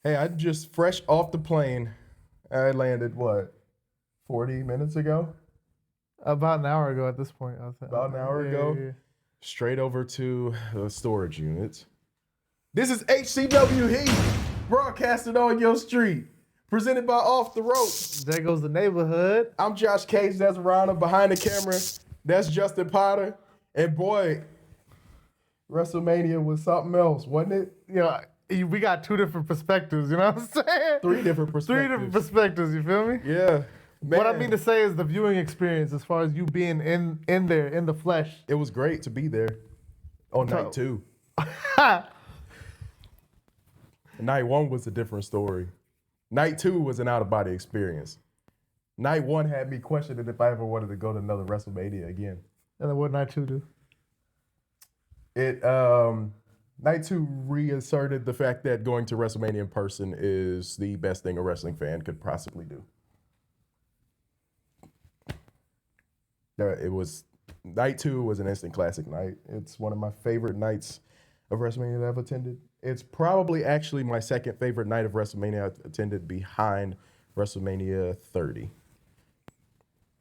Hey, I just fresh off the plane. I landed, 40 minutes ago? About an hour ago at this point. About an hour Yeah, ago. yeah, yeah. Straight over to the storage units. This is HCW Heat, broadcasted on your street. Presented by Off the Rope. There goes the neighborhood. I'm Josh Cage, that's Rana. Behind the camera, that's Justin Potter. And boy, WrestleMania was something else, wasn't it? We got two different perspectives, you know what I'm saying? Three different perspectives. Three different perspectives, you feel me? Yeah. What I Man, mean to say is the viewing experience as far as you being in there, in the flesh. it was great to be there on night two. Night one was a different story. Night two was an out-of-body experience. Night one had me questioning if I ever wanted to go to another WrestleMania again. And then what night two do? Night two reasserted the fact that going to WrestleMania in person is the best thing a wrestling fan could possibly do. Night two was an instant classic night. It's one of my favorite nights of WrestleMania that I've attended. It's probably actually my second favorite night of WrestleMania I've attended behind WrestleMania 30.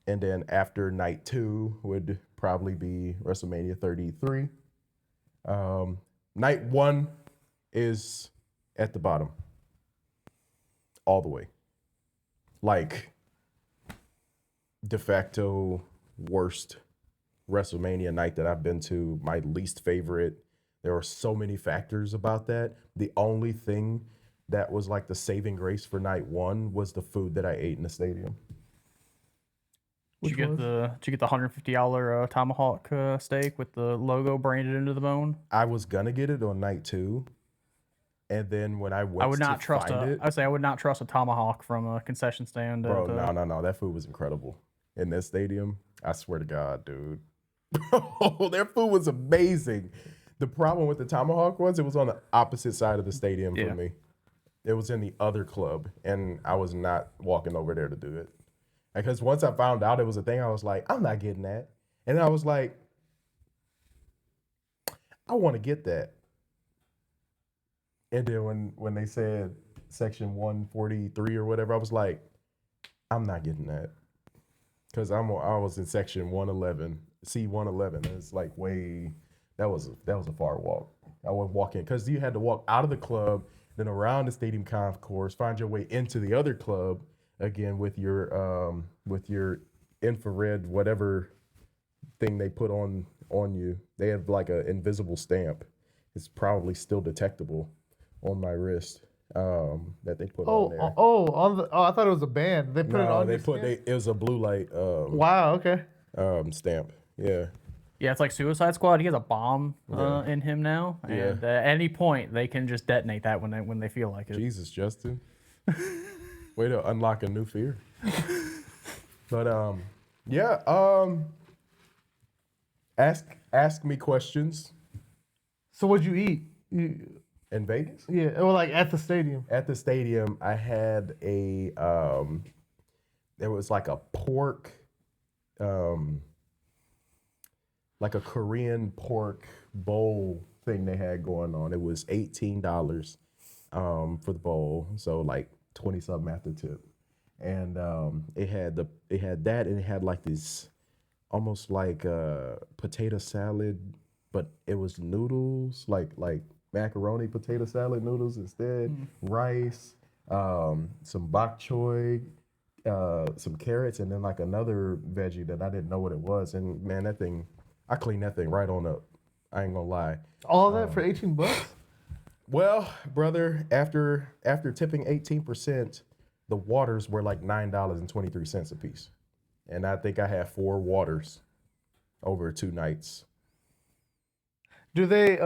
And then after night two would probably be WrestleMania 33. Night one is at the bottom. All the way. Like, de facto worst WrestleMania night that I've been to, my least favorite. There were so many factors about that. The only thing that was like the saving grace for night one was the food that I ate in the stadium. Did you get the $150 tomahawk steak with the logo branded into the bone? I was gonna get it on night two, and then when I went I would not to trust find it, I would say I would not trust a tomahawk from a concession stand. bro, no, that food was incredible in this stadium. I swear to God, dude, bro, their food was amazing. The problem with the tomahawk was it was on the opposite side of the stadium for me. It was in the other club, and I was not walking over there to do it. Because once I found out it was a thing, I was like, I'm not getting that. And then I was like, I want to get that. And then when they said section 143 or whatever, I was like, I'm not getting that. Because I was in section 111, C111. It's like that was a far walk. I was walking, because you had to walk out of the club, then around the stadium concourse, find your way into the other club, again with your infrared whatever thing they put on you. They have like an invisible stamp. It's probably still detectable on my wrist that they put on there. I thought it was a band. They put it on. It was a blue light. Wow. Okay. Stamp. Yeah. Yeah, it's like Suicide Squad. He has a bomb in him now, and at any point they can just detonate that when they feel like it. Jesus, Justin. Way to unlock a new fear. But ask me questions. So what'd you eat? In Vegas? Yeah, or like at the stadium. At the stadium, I had there was like a pork, like a Korean pork bowl thing they had going on. It was $18 for the bowl, so like 20 something after tip. And it had that, and it had like this almost like potato salad, but it was noodles, like macaroni potato salad noodles instead, rice, some bok choy, some carrots, and then like another veggie that I didn't know what it was. And man, I cleaned that thing right on up. I ain't gonna lie. All that for $18? Well, brother, after tipping 18%, the waters were like $9.23 a piece. And I think I had 4 waters over 2 nights. Do they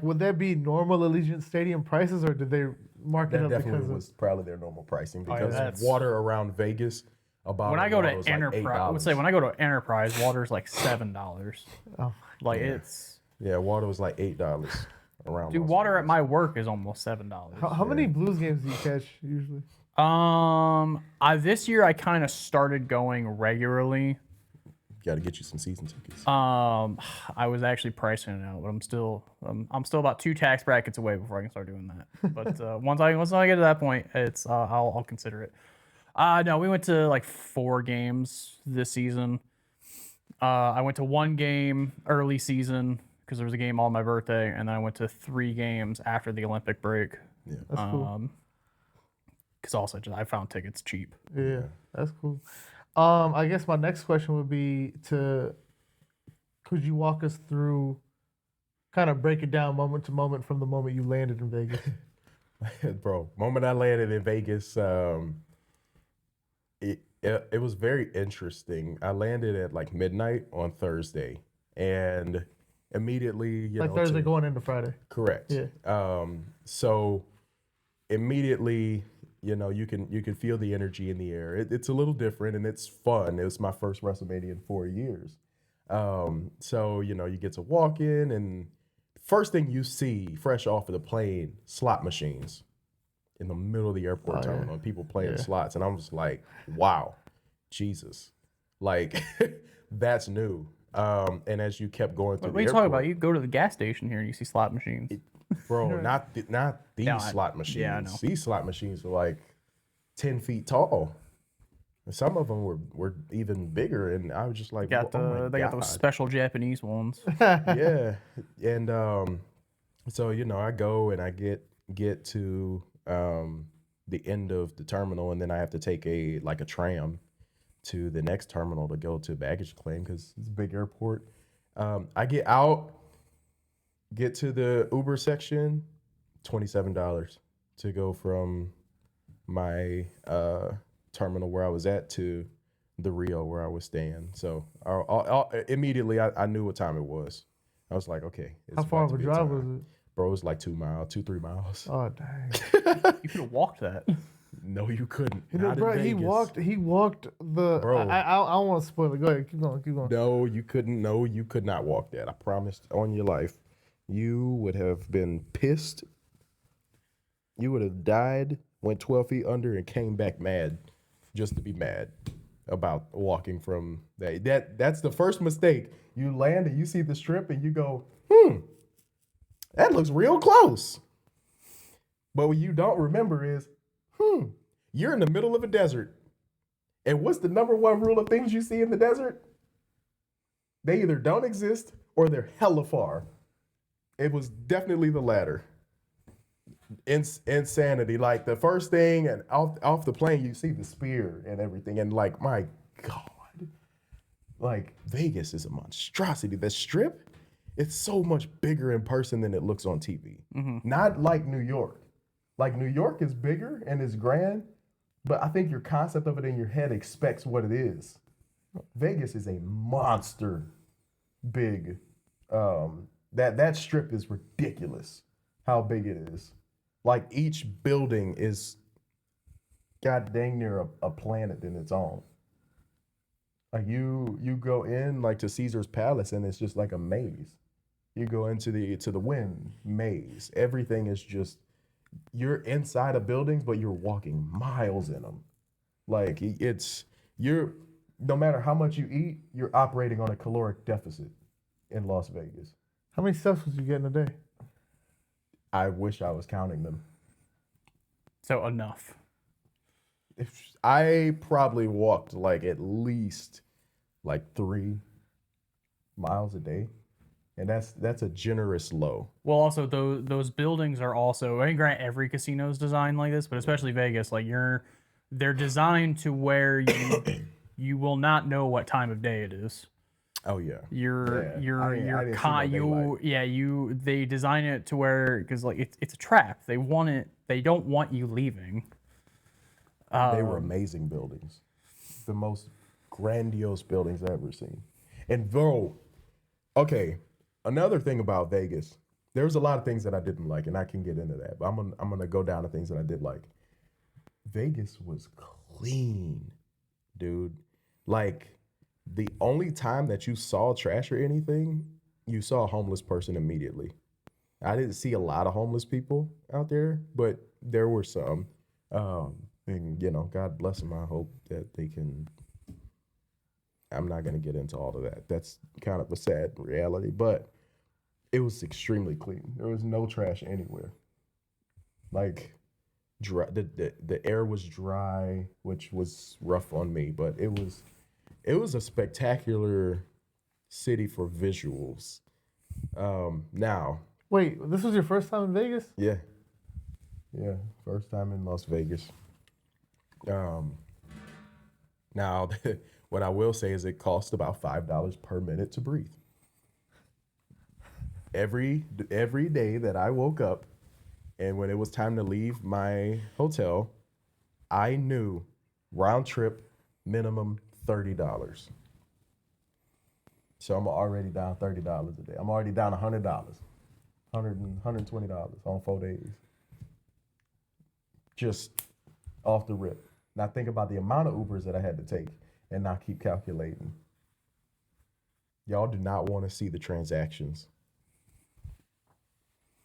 would there be normal Allegiant Stadium prices, or did they mark it That up definitely because was probably their normal pricing, because that's- water around Vegas, about When I go to was Enterprise, like $8. I would say when I go to Enterprise, water's like $7. Oh, Like it's water was like $8 around. dude, Las water at Vegas. my work is almost $7. how many Blues games do you catch usually? This year I kind of started going regularly. Got to get you some season tickets. I was actually pricing it out, but I'm still about 2 tax brackets away before I can start doing that. But once I get to that point, it's I'll consider it. No, we went to like 4 games this season. I went to 1 game early season because there was a game on my birthday, and then I went to 3 games after the Olympic break. Yeah, That's cool. Because also I found tickets cheap. Yeah, that's cool. I guess my next question would be could you walk us through, kind of break it down moment to moment from the moment you landed in Vegas? Bro, moment I landed in Vegas, it was very interesting. I landed at like midnight on Thursday, and immediately, Like Thursday going into Friday. Correct. Yeah. So immediately, you can feel the energy in the air. It's a little different and it's fun. It was my first WrestleMania in 4 years. So you get to walk in, and first thing you see fresh off of the plane, slot machines in the middle of the airport terminal, and people playing slots, and I'm just like, wow, Jesus, like that's new. And as you kept going through, What are you talking about? You go to the gas station here and you see slot machines. Bro, not these slot machines. Yeah, I know. These slot machines were like 10 feet tall. And some of them were even bigger, and I was just like, They got those special Japanese ones. Yeah, and so I go and I get to the end of the terminal, and then I have to take a tram to the next terminal to go to baggage claim because it's a big airport. I get out, get to the Uber section, $27 to go from my terminal where I was at to the Rio where I was staying. So immediately I knew what time it was. I was like, okay. How far of a drive was it? Bro, it was like 2 miles, 2-3 miles. Oh dang! You could have walked that. No, you couldn't. Bro, he walked the. Bro. I don't want to spoil it. Go ahead, keep going. No, you couldn't. No, you could not walk that. I promised on your life. You would have been pissed. You would have died, went 12 feet under, and came back mad, just to be mad about walking from that. That's the first mistake. You land and you see the strip and you go, that looks real close. But what you don't remember is, you're in the middle of a desert. And what's the number one rule of things you see in the desert? They either don't exist or they're hella far. It was definitely the latter. Insanity. Like the first thing, and off the plane, you see the spear and everything. And like, my God, like Vegas is a monstrosity. The Strip, it's so much bigger in person than it looks on TV. Mm-hmm. Not like New York. Like New York is bigger and is grand, but I think your concept of it in your head expects what it is. Vegas is a monster big. That Strip is ridiculous how big it is. Like each building is god dang near a planet in its own. Like you go in like to Caesar's Palace and it's just like a maze. You go into the Wynn maze. Everything is just, you're inside of buildings, but you're walking miles in them. Like no matter how much you eat, you're operating on a caloric deficit in Las Vegas. How many steps was you getting a day? I wish I was counting them. So enough. If I probably walked like at least like 3 miles a day. And that's a generous low. Well, also those buildings are also, I mean, granted, every casino is designed like this, but especially Vegas, like they're designed to where you will not know what time of day it is. Oh yeah. They design it to where, because like it's a trap. They don't want you leaving. They were amazing buildings, the most grandiose buildings I've ever seen. And bro, okay. Another thing about Vegas, there's a lot of things that I didn't like, and I can get into that. But I'm gonna go down to things that I did like. Vegas was clean, dude. Like the only time that you saw trash or anything, you saw a homeless person immediately. I didn't see a lot of homeless people out there, but there were some. And God bless them. I hope that they can I'm not going to get into all of that. That's kind of a sad reality, but it was extremely clean. There was no trash anywhere. Like dry, the air was dry, which was rough on me, but it was a spectacular city for visuals. Now, Wait, this was your first time in Vegas? yeah, yeah, first time in Las Vegas. Um, now, what I will say is it cost about $5 per minute to breathe. Every day that I woke up, and when it was time to leave my hotel, I knew round trip minimum $30. So I'm already down $30 a day. I'm already down $100, $120 on 4 days. Just off the rip. Now think about the amount of Ubers that I had to take and not keep calculating. Y'all do not want to see the transactions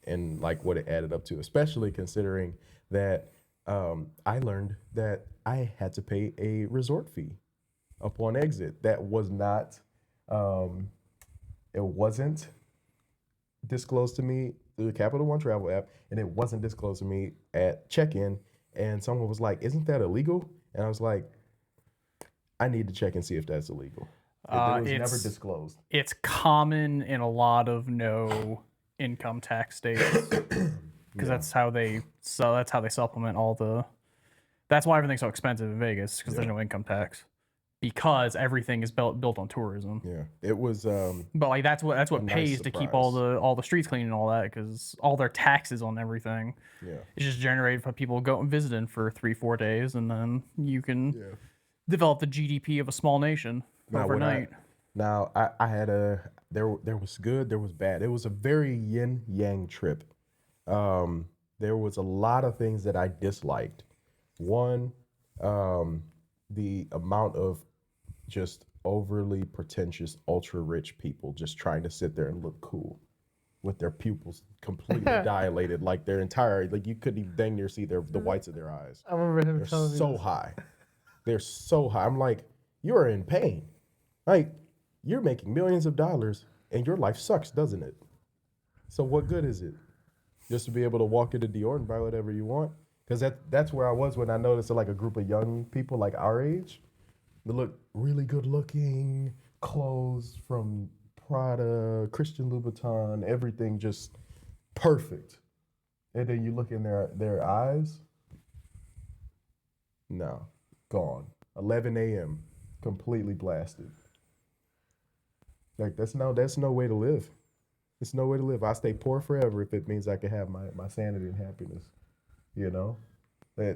and like what it added up to, especially considering that I learned that I had to pay a resort fee upon exit. That was not, it wasn't disclosed to me through the Capital One travel app, and it wasn't disclosed to me at check-in. And someone was like, "Isn't that illegal?" And I was like, "I need to check and see if that's illegal." It was never disclosed. It's common in a lot of no income tax states because that's how they supplement all the. That's why everything's so expensive in Vegas because there's no income tax because everything is built on tourism. Yeah, it was. But like that's what pays nice to keep surprise. all the streets clean and all that because all their taxes on everything Yeah. is just generated by people going visiting for 3-4 days and then you can develop the GDP of a small nation overnight. I had there was good, there was bad. It was a very yin yang trip. There was a lot of things that I disliked. One, the amount of just overly pretentious, ultra rich people just trying to sit there and look cool with their pupils completely dilated, like their entire, like you couldn't even dang near see the whites of their eyes. I remember him They're telling me so this. high. They're so high. I'm like, you are in pain. Like, you're making millions of dollars and your life sucks, doesn't it? So what good is it? Just to be able to walk into Dior and buy whatever you want? Because that's where I was when I noticed like a group of young people like our age. They look really good looking, clothes from Prada, Christian Louboutin, everything just perfect. And then you look in their eyes. No, gone. 11 a.m. completely blasted. Like that's no way to live. It's no way to live. I stay poor forever if it means I can have my sanity and happiness. You know?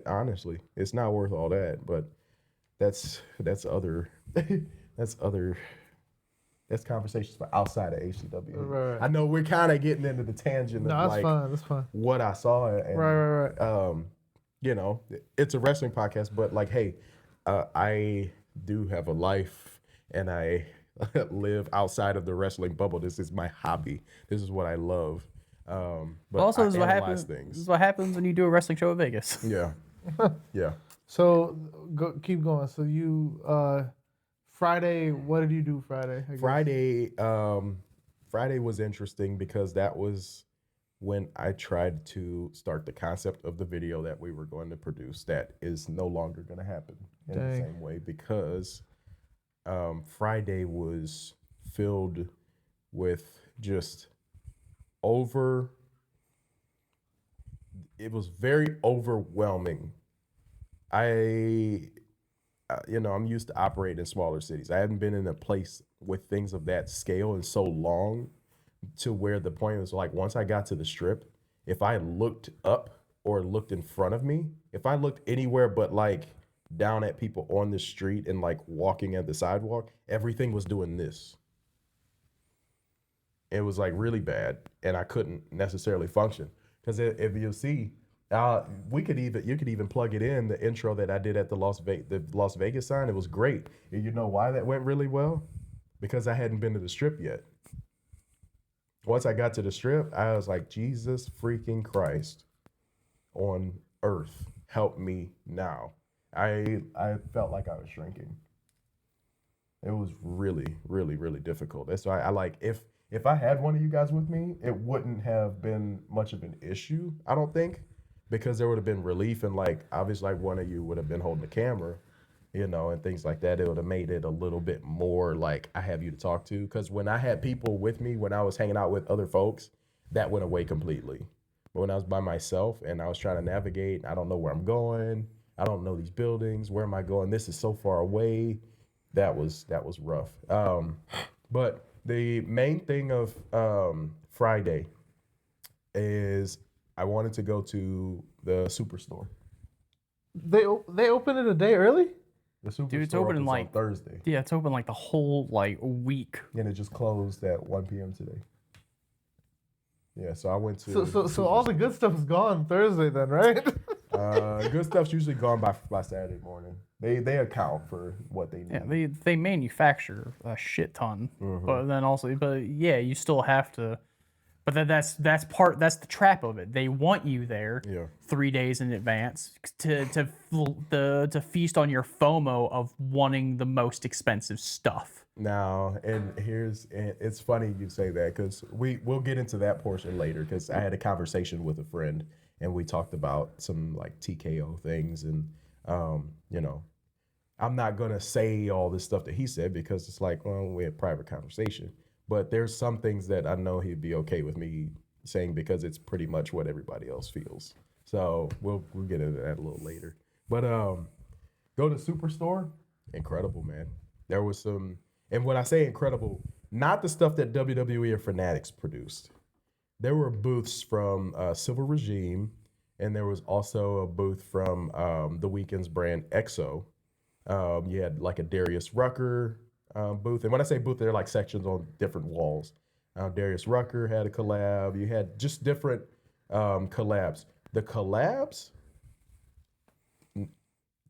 Honestly, it's not worth all that, but that's other that's conversations for outside of HCW. Right. I know we're kind of getting into the tangent No, of that's like fine. That's fine. what I saw and Right. you know, it's a wrestling podcast, but like, hey, I do have a life and I live outside of the wrestling bubble. This is my hobby. This is what I love. But Also, I this is what analyze happens. This things. is what happens when you do a wrestling show in Vegas. Yeah, yeah. So keep going. So you Friday, what did you do Friday? I guess? Friday was interesting because that was when I tried to start the concept of the video that we were going to produce. That is no longer going to happen in the same way because Friday was filled with just it was very overwhelming. I'm used to operating in smaller cities. I haven't been in a place with things of that scale in so long to where the point was like once I got to the strip, if I looked up or looked in front of me, if I looked anywhere but like down at people on the street and like walking at the sidewalk, everything was doing this. It was like really bad and I couldn't necessarily function because if you see you could even plug it in the intro that I did at the Las Vegas sign. It was great. And you know why that went really well? Because I hadn't been to the strip yet. Once I got to the strip, I was like, Jesus freaking Christ on earth, help me now. I felt like I was shrinking. It was really, really, really difficult. That's why I like if I had one of you guys with me, it wouldn't have been much of an issue, I don't think, because there would have been relief and like obviously like one of you would have been holding the camera, and things like that. It would have made it a little bit more like I have you to talk to. Because when I had people with me, when I was hanging out with other folks, that went away completely. But when I was by myself and I was trying to navigate, I don't know where I'm going. I don't know these buildings. Where am I going? This is so far away. That was rough. But the main thing of Friday is I wanted to go to the Superstore. They open it a day early. The Superstore Dude, it's open opens like on Thursday, Yeah, it's open like the whole like week. and it just closed at 1 p.m. today. Yeah, so I went to. So all the good stuff is gone Thursday then, right? Good stuff's usually gone by Saturday morning. They account for what they need. Yeah, they manufacture a shit ton, but then also, but yeah, you still have to. But that's the trap of it. They want you there Yeah. 3 days in advance to feast on your FOMO of wanting the most expensive stuff. Now, and it's funny you say that because we'll get into that portion later because I had a conversation with a friend and we talked about some like TKO things and I'm not gonna say all this stuff that he said because it's like, well, we had private conversation. But there's some things that I know he'd be okay with me saying because it's pretty much what everybody else feels. So we'll get into that a little later. But go to Superstore, incredible, man. There was some, and when I say incredible, not the stuff that WWE or Fanatics produced. There were booths from Civil Regime, and there was also a booth from the Weeknd's brand EXO. You had like a Darius Rucker booth. And when I say booth, they're like sections on different walls. Darius Rucker had a collab. You had just different collabs. The collabs,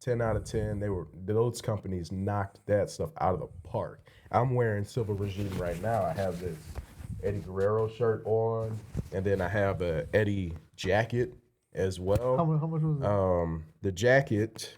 10 out of 10, those companies knocked that stuff out of the park. I'm wearing Civil Regime right now. I have this Eddie Guerrero shirt on, and then I have a Eddie jacket as well. How much was it? The jacket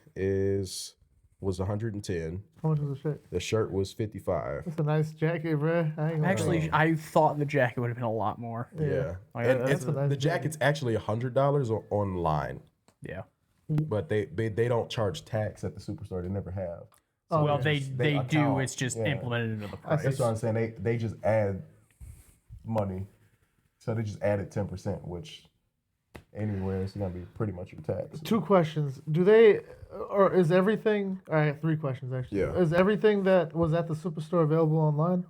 was 110. How much was the shirt? The shirt was 55. That's a nice jacket, bro. Actually, I thought the jacket would have been a lot more. Yeah. Like, And that's a nice the jacket's actually $100 online, Yeah. but they don't charge tax at the Superstore. They never have. Oh, Well, okay. they do. account, It's just yeah. implemented into the price. That's what I'm saying. They just add money. So they just added 10%, which anywhere it's gonna be pretty much your tax. 2 questions. Do they, or is everything? All right, 3 questions actually. Yeah. Is everything that was at the Superstore available online?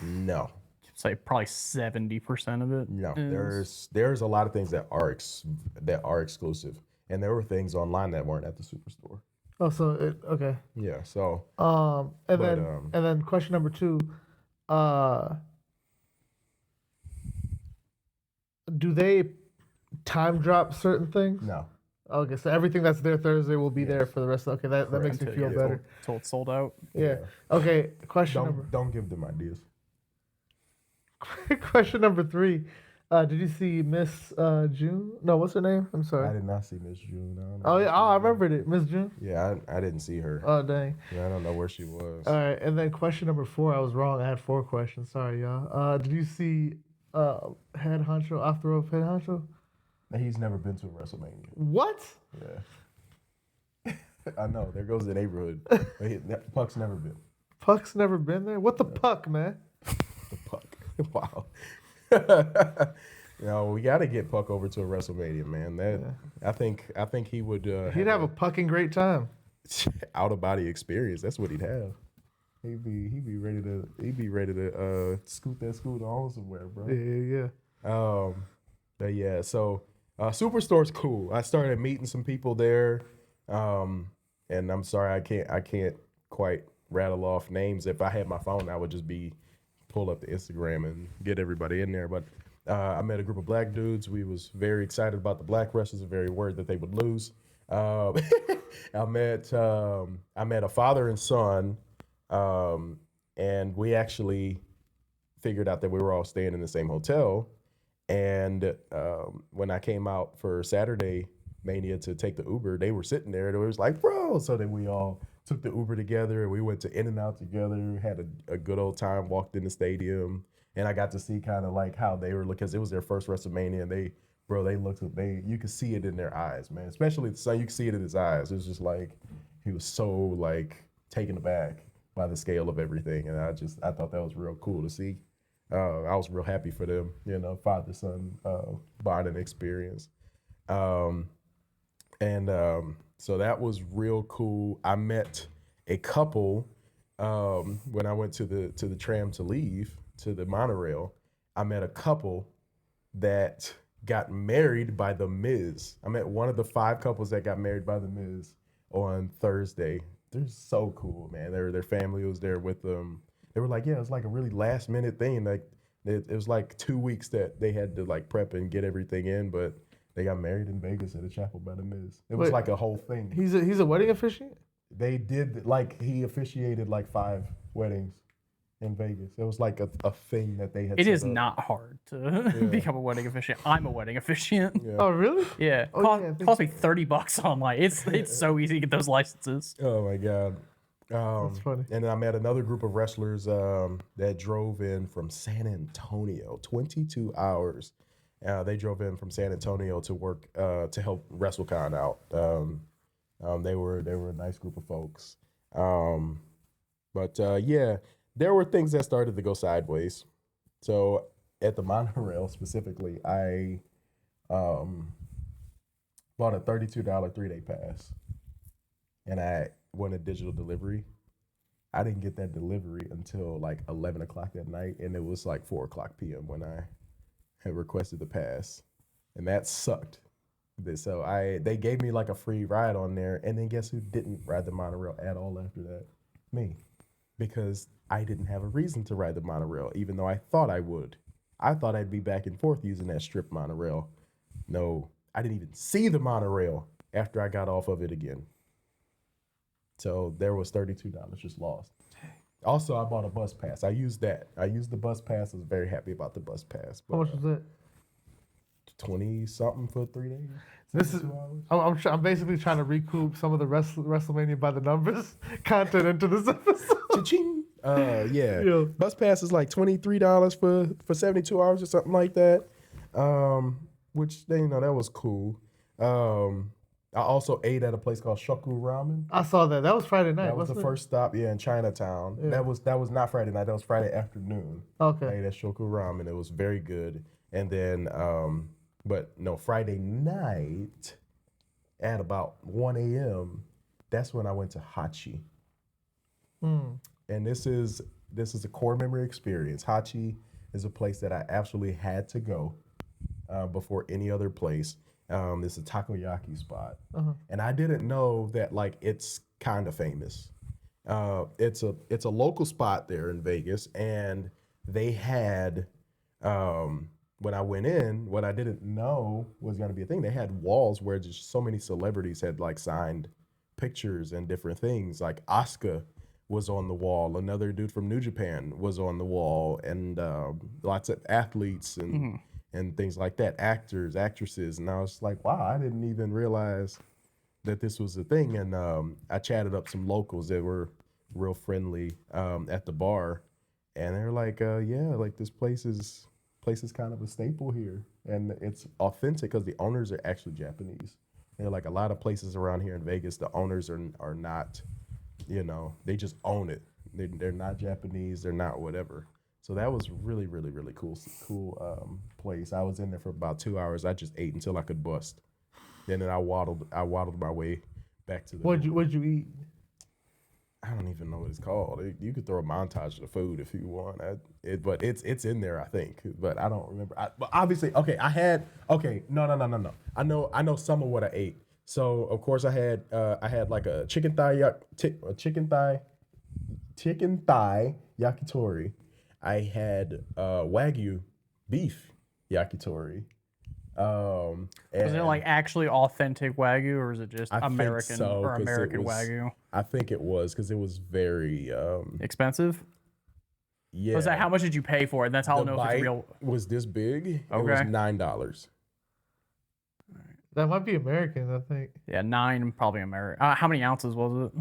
No. Say probably 70% of it. No. is- There's a lot of things that are exclusive. And there were things online that weren't at the Superstore. Oh, so okay. Yeah, so And But, then question number 2, do they time drop certain things? no. Okay, so everything that's there Thursday will be there for the rest of. Okay, that makes me feel better. Until it's sold out. Yeah. Okay. Question number. Don't give them ideas. Question number 3. Did you see Miss June? No, what's her name? I'm I sorry. did not see Miss June. Oh yeah, I remembered it, Miss June. Yeah, I didn't see her. Oh dang. Yeah, I don't know where she was. All right, and then question number 4. I was wrong. I had 4 questions. Sorry, y'all. Did you see Head Honcho, Off the Rope Head Honcho? He's never been to a WrestleMania. What? Yeah. I know. There goes the neighborhood. Puck's never been. Puck's never been there. What the puck, man? The Puck. Wow. We got to get Puck over to a WrestleMania, man. I think he would. He'd have a pucking great time. out of body experience. That's what he'd have. He'd be ready to scoot that scooter on somewhere, bro. Yeah. But yeah, so Superstore's cool. I started meeting some people there, and I'm sorry I can't quite rattle off names. If I had my phone, I would just pull up the Instagram and get everybody in there. But I met a group of black dudes. We was very excited about the black wrestlers, the very word that they would lose. I met a father and son, and we actually figured out that we were all staying in the same hotel. And when I came out for Saturday Mania to take the Uber, they were sitting there and it was like, bro. So then we all took the Uber together. We went to In-N-Out together, had a good old time, walked in the stadium, and I got to see kind of like how they were looking, because it was their first WrestleMania, and you could see it in their eyes, man. Especially the son, you could see it in his eyes. It was just like, he was so like taken aback by the scale of everything, and I thought that was real cool to see. I was real happy for them, father-son bonding experience. So that was real cool. I met a couple when I went to the tram to leave to the monorail. I met a couple that got married by The Miz. I met one of the 5 couples that got married by The Miz on Thursday. They're so cool, man. Their family was there with them. They were like, yeah, it was like a really last minute thing. Like it was like 2 weeks that they had to like prep and get everything in, but they got married in Vegas at a chapel by The Miz. It was like a whole thing. He's a wedding officiant? They did, like, he officiated like 5 weddings in Vegas. It was like a thing that they had It set is up. not hard to become a wedding officiant. I'm a wedding officiant. Yeah. Oh, really? Yeah. Cost me $30 online. It's so easy to get those licenses. Oh my God. That's funny. And then I met another group of wrestlers that drove in from San Antonio, 22 hours. They drove in from San Antonio to work to help WrestleCon out. They were a nice group of folks. But yeah, there were things that started to go sideways. So at the monorail specifically, I bought a $32 3-day pass, and I wanted digital delivery. I didn't get that delivery until like 11 o'clock that night, and it was like 4 o'clock p.m. when I had requested the pass, and that sucked. So they gave me like a free ride on there, and then guess who didn't ride the monorail at all after that? Me, because I didn't have a reason to ride the monorail, even though I thought I would. I thought I'd be back and forth using that strip monorail. No, I didn't even see the monorail after I got off of it again. So there was $32 just lost. Also, I bought a bus pass. I used that. I used the bus pass. I was very happy about the bus pass. But, How much was that? 20 something for 3 days. This is 72 hours? I'm basically trying to recoup some of the WrestleMania by the numbers content into this episode. Cha-ching. Yeah. Yeah. Bus pass is like $23 for 72 hours or something like that. Which that was cool. I also ate at a place called Shoku Ramen. I saw that. That was Friday night. That was the wasn't it? first stop, in Chinatown. Yeah. That was not Friday night. That was Friday afternoon. Okay. I ate at Shoku Ramen. It was very good. And then, Friday night at about 1 a.m., that's when I went to Hachi. And this is a core memory experience. Hachi is a place that I absolutely had to go before any other place. It's a takoyaki spot, and I didn't know that like it's kind of famous. It's a local spot there in Vegas, and they had when I went in, what I didn't know was going to be a thing. They had walls where just so many celebrities had like signed pictures and different things. Like Asuka was on the wall, another dude from New Japan was on the wall, and lots of athletes and things like that, actors, actresses. And I was like, wow, I didn't even realize that this was a thing. And I chatted up some locals that were real friendly at the bar. And they're like, yeah, like this place is kind of a staple here. And it's authentic because the owners are actually Japanese. They're like a lot of places around here in Vegas, the owners are not, they just own it. They're not Japanese, they're not whatever. So that was really, really, really cool place. I was in there for about 2 hours. I just ate until I could bust. Then I waddled my way back to the. What'd you eat? I don't even know what it's called. You could throw a montage of the food if you want. But it's in there, I think. But I don't remember. But obviously, okay. No. I know some of what I ate. So of course I had like a chicken thigh yakitori. I had Wagyu beef yakitori. Was it like actually authentic Wagyu, or is it just American Wagyu? I think it was because it was very Expensive? yeah. Was that how much did you pay for it? That's how I'll The know if it's bite real. was this big. It was Okay. $9. That might be American, I think. Yeah, 9 probably American. How many ounces was it?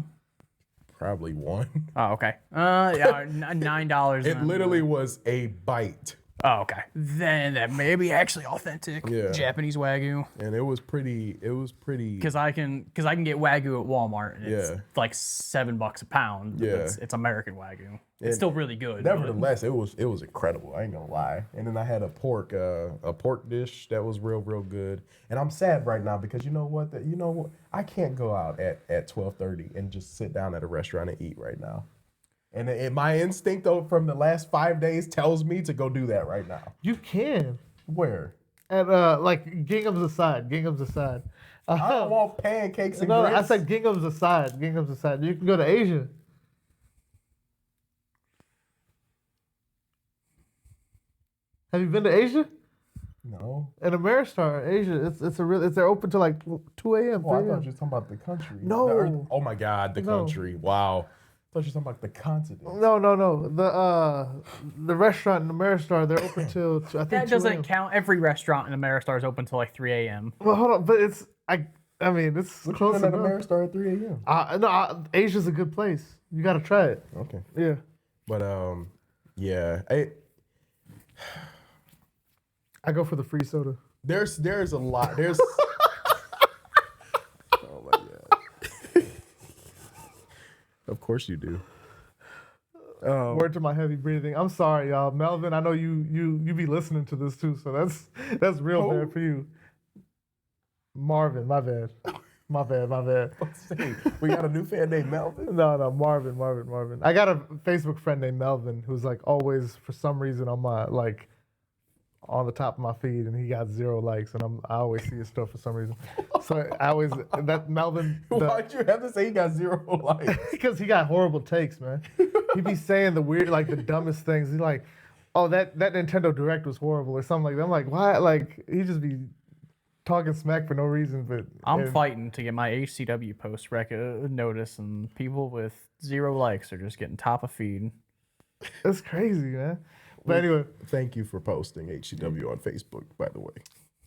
probably one. Oh, okay. Yeah, $9. It literally was a bite. Oh, okay. Then that may be actually authentic Japanese Wagyu. And it was pretty. Because I can get Wagyu at Walmart, and it's like $7 a pound. Yeah. It's American Wagyu. It's still really good. Nevertheless, it was incredible. I ain't gonna lie. And then I had a pork dish that was real good. And I'm sad right now because you know what? I can't go out at 12:30 and just sit down at a restaurant and eat right now. And my instinct though from the last 5 days tells me to go do that right now. You can. Where? At like Gingham's aside. I don't want pancakes and No, grits. I said Gingham's aside. You can go to Asia. Have you been to Asia? No. In Ameristar, Asia, they're open till like 2 a.m. Oh, I 3 thought a.m. you were talking about the country. No. The earth. Oh my God, the No. country. Wow. I thought you were talking about the continent. No. The restaurant in Ameristar, they're open till I think That 2 doesn't a.m. count. Every restaurant in Ameristar is open till like 3 a.m. Well, hold on, but it's I mean it's What close you doing at enough. Ameristar at 3 a.m.? Asia's a good place. You got to try it. Okay. Yeah. But yeah. I go for the free soda. There's a lot. There's oh my God. Of course you do. Word to my heavy breathing. I'm sorry, y'all. Melvin, I know you be listening to this too, so that's real Who? bad for you. Marvin, my bad. My bad. We got a new fan named Melvin. No, Marvin. I got a Facebook friend named Melvin who's like always for some reason on my like on the top of my feed, and he got 0 likes, and I always see his stuff for some reason. So I always that Melvin. Why'd you have to say he got 0 likes? Because he got horrible takes, man. He be saying the weird, like the dumbest things. He's like, "Oh, that Nintendo Direct was horrible," or something like that. I'm like, "Why?" Like he just be talking smack for no reason. But I'm fighting to get my HCW post notice, and people with 0 likes are just getting top of feed. It's crazy, man. But anyway, Thank you for posting HCW on Facebook, by the way,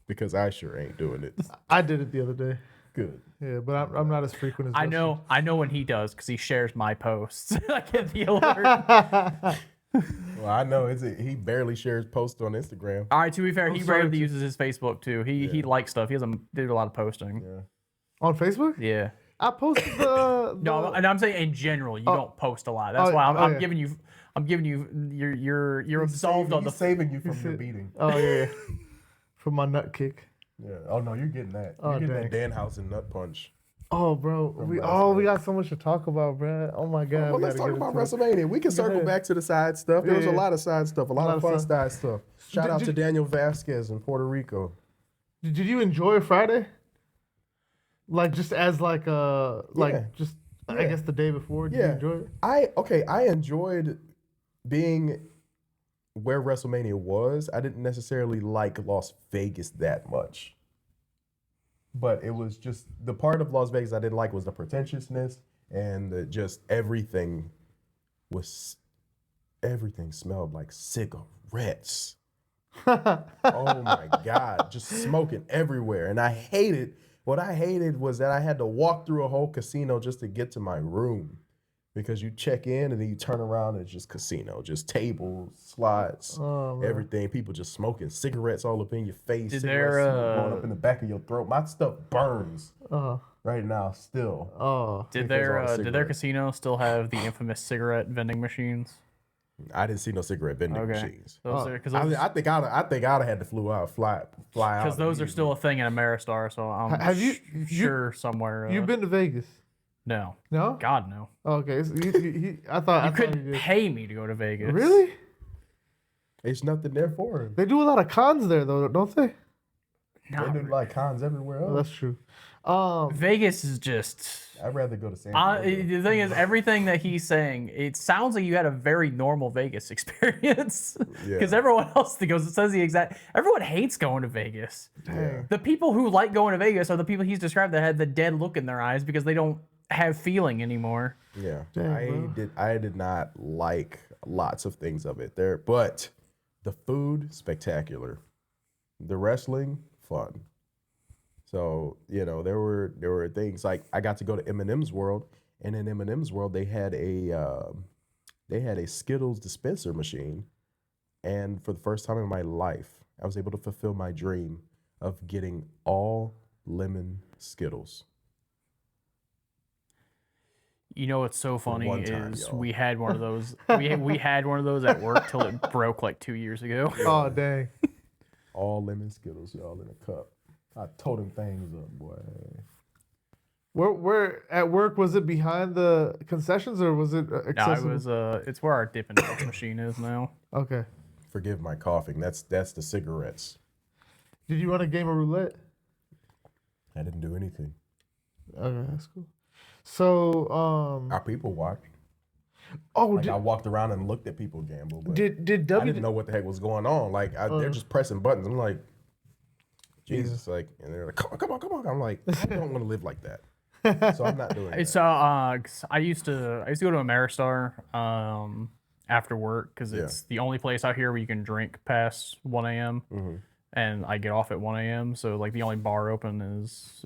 because I sure ain't doing it. I did it the other day. Good. Yeah, but I'm not as frequent as I Justin. know when he does because he shares my posts. I get the alert. Well, I know he barely shares posts on Instagram. All right, to be fair, he sorry rarely uses his Facebook too. He likes stuff. He doesn't do a lot of posting. Yeah. On Facebook. Yeah. I posted the No, and I'm saying in general, you don't post a lot. That's why I'm yeah. giving you. I'm giving you. You're absolved on the. He's saving you from your beating. Oh yeah, for my nut kick. Yeah. Oh no, you're getting that. Oh, You're getting dang. that Danhausen nut punch. Oh, bro, we got so much to talk about, bro. Oh my God. Well, we let's gotta talk get about into it. WrestleMania. We can circle ahead. back to the side stuff. There was a Yeah. lot of side stuff, a lot of fun side- side stuff. Shout out to Daniel Vasquez in Puerto Rico. Did you enjoy Friday? Like just as like I guess the day before. Did you enjoy it? I enjoyed being where WrestleMania was. I didn't necessarily like Las Vegas that much. But it was just the part of Las Vegas I didn't like was the pretentiousness and just everything smelled like cigarettes. Oh my God, just smoking everywhere. And I hated, what I hated was that I had to walk through a whole casino just to get to my room. Because you check in and then you turn around and it's just casino, just tables, slots, everything. People just smoking cigarettes all up in your face, Did cigarette there, smoke going up in the back of your throat. My stuff burns Oh, right now still. Did because all the their cigarettes. casino still have the infamous cigarette vending machines? I didn't see no cigarette vending Okay. machines. Those are because I think I'd have had to fly out. because those are still a thing in Ameristar. So I'm Have you- sure somewhere. you've been to Vegas? No, No. God no. Okay, so I thought You you couldn't did. pay me to go to Vegas. Really? There's nothing there for him. They do a lot of cons there, though, don't they? Not They do like cons everywhere else. Oh, that's true. Vegas is just. I'd rather go to San Diego. The thing is, everything that he's saying, it sounds like you had a very normal Vegas experience. Because Yeah. everyone else that goes, it says the exact. Everyone hates going to Vegas. Dang. The people who like going to Vegas are the people he's described that had the dead look in their eyes because they don't have feeling anymore. Yeah, Dang, bro. I did not like lots of things of it there, but the food spectacular, the wrestling fun. So there were things like I got to go to Eminem's world, And in Eminem's world, they had a Skittles dispenser machine, and for the first time in my life, I was able to fulfill my dream of getting all lemon Skittles. You know what's so funny one time, is y'all. we had one of those. We had one of those at work till it broke like 2 years ago. Oh dang. All lemon Skittles, y'all, in a cup. I tore them things up, boy. Where at work, was it behind the concessions or was it No, accessible? it was it's where our Dippin' Dots machine is now. Okay. Forgive my coughing. That's the cigarettes. Did you run a game of roulette? I didn't do anything. Okay, that's cool. So, Our people watched. oh, Like I walked around and looked at people gamble, but did I didn't know what the heck was going on. Like they're just pressing buttons. I'm like, Jesus, like, and they're like, come on. I'm like, I don't want to live like that. So I'm not doing it. So I used to go to Ameristar after work because it's the only place out here where you can drink past 1 a.m. And I get off at 1 a.m. So like the only bar open is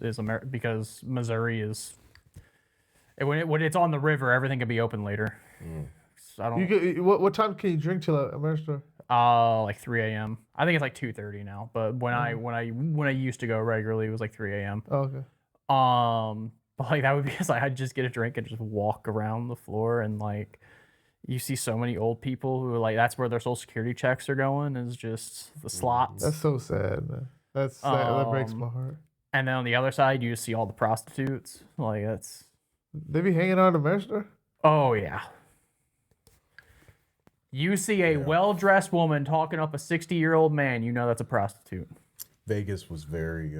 because Missouri is when it's on the river, everything can be open later. So I don't. you get, what time can you drink till Ameristar? Like 3 a.m. I think it's like 2:30 now. But when I used to go regularly, it was like 3 a.m. Oh, okay. But like that would be because I'd just get a drink and just walk around the floor and like you see so many old people who are like that's where their social security checks are going is just the slots. That's so sad, man. That's sad. That breaks my heart. And then on the other side, you just see all the prostitutes. Like that's. They be hanging out at Ameristar? Oh yeah. You see a well-dressed woman talking up a 60-year-old man, you know that's a prostitute. Vegas was very.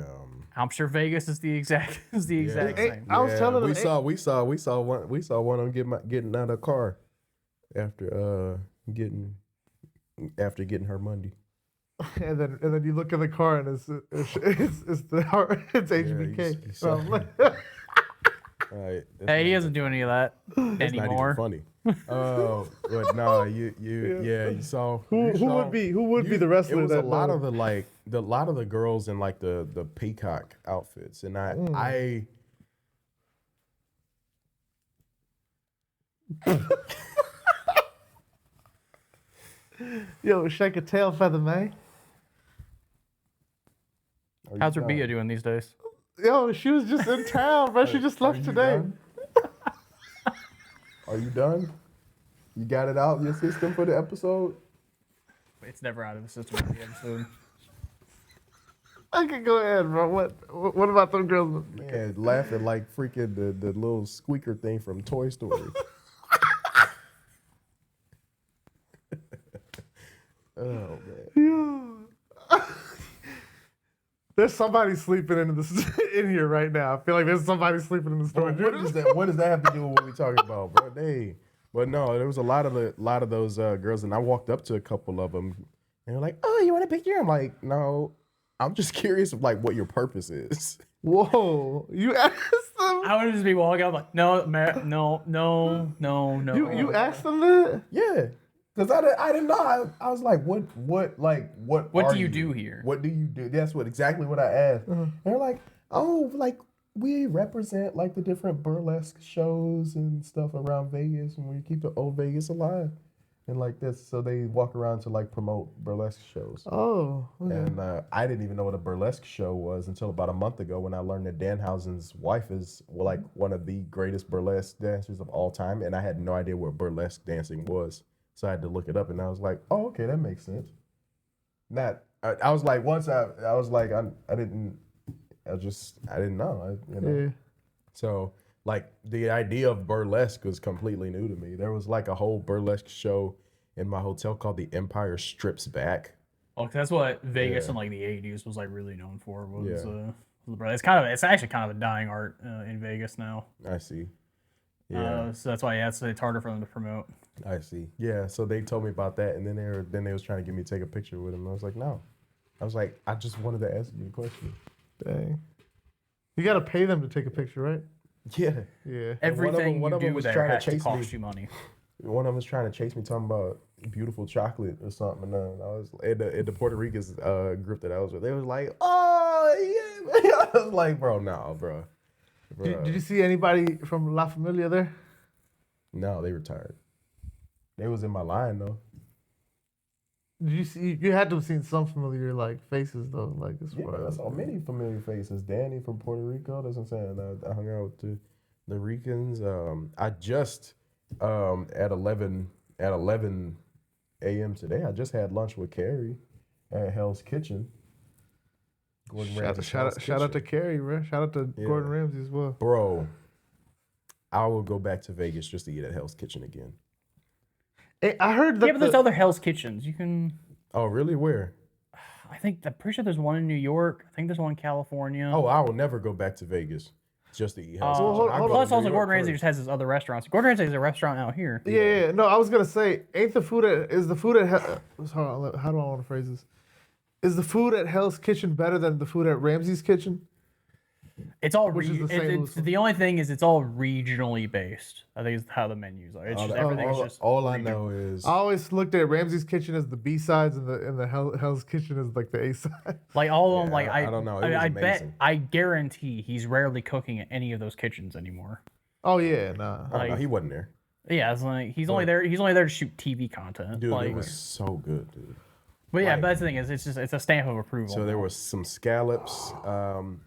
I'm sure Vegas is the exact same. I was telling them. we saw one of them getting out of a car after getting her Monday. And then you look in the car and it's HBK. you So saw- I'm like, Right, Hey, he doesn't do any of that anymore. Not even funny. Oh, but no, you saw who would be the wrestler It was that a lot of the girls in like the peacock outfits, and I yo, shake a tail feather, man. How's Rabia doing these days? Yo, she was just in town, bro. She just left today. Done? Are you done? You got it out your system for the episode? It's never out of the system for the episode. I can go ahead, bro. What about them girls? Yeah, laughing like freaking the little squeaker thing from Toy Story. Oh man. There's somebody sleeping in here right now. I feel like there's somebody sleeping in the store. What does that have to do with what we're talking about, bro? But no, there was a lot of those girls, and I walked up to a couple of them, and they're like, "Oh, you want a picture?" I'm like, "No, I'm just curious of like what your purpose is." Whoa, you asked them? I would just be walking up like, no. You asked them that? Yeah, because I didn't know. I was like, what What do you do here? What do you do? That's exactly what I asked. And they're like, oh, like we represent like the different burlesque shows and stuff around Vegas, and we keep the old Vegas alive. And like this, so they walk around to like promote burlesque shows. Oh, okay. And I didn't even know what a burlesque show was until about a month ago when I learned that Danhausen's wife is like one of the greatest burlesque dancers of all time, and I had no idea what burlesque dancing was, so I had to look it up, and I was like, oh, okay, that makes sense. I was like, once I was like, I didn't know, Yeah. So. Like, the idea of burlesque was completely new to me. There was, like, a whole burlesque show in my hotel called The Empire Strips Back. Well, 'cause that's what Vegas in, like, the 80s was, like, really known for. It's actually kind of a dying art in Vegas now. I see. Yeah. So that's why, it's harder for them to promote. I see. Yeah, so they told me about that, and then they was trying to get me to take a picture with them. I was like, no. I was like, I just wanted to ask you a question. Dang. You got to pay them to take a picture, right? Yeah. Yeah. Everything one of them you was do there trying to has to chase cost me. you money. One of them was trying to chase me, talking about beautiful chocolate or something. And I was at the Puerto Ricans group that I was with. They was like, "Oh yeah," man. I was like, "Bro, no, bro." Did you see anybody from La Familia there? No, they retired. They was in my line though. Did you see? You had to have seen some familiar like faces though. Like as Yeah, far I as saw many familiar faces. Danny from Puerto Rico. That's what I'm saying. I hung out with the Ricans. I just at 11 a.m. today. I just had lunch with Carrie at Hell's Kitchen. Gordon Ramsay's Hell's shout out to Kitchen. Carrie, bro. Shout out to Gordon Ramsay as well. Bro, I will go back to Vegas just to eat at Hell's Kitchen again. Hey, I heard that. Yeah, but there's other Hell's Kitchens. You can. Oh, really? Where? I'm pretty sure there's one in New York. I think there's one in California. Oh, I will never go back to Vegas just to eat Hell's Kitchen. hold I'll go Plus, to New also York Gordon Ramsay first. just has his other restaurants. Gordon Ramsay has a restaurant out here. Yeah. No, I was gonna say, ain't the food at is the food at hold on, how do I want to phrase this? Is the food at Hell's Kitchen better than the food at Ramsay's Kitchen? It's all Which is the St. Louis one. the only thing is it's all regionally based. I think is how the menus are. It's just everything's just all I regional. know is I always looked at Ramsay's Kitchen as the B sides and the Hell's Kitchen as like the A side. Like all of them. Yeah, Like I don't know. It was I bet amazing. I guarantee he's rarely cooking at any of those kitchens anymore. Oh yeah, nah. I don't know, he wasn't there. Yeah, it's like he's only there. He's only there to shoot TV content. Dude, like, it was so good, dude. but yeah, like- but that's the thing is it's a stamp of approval. So there was some scallops.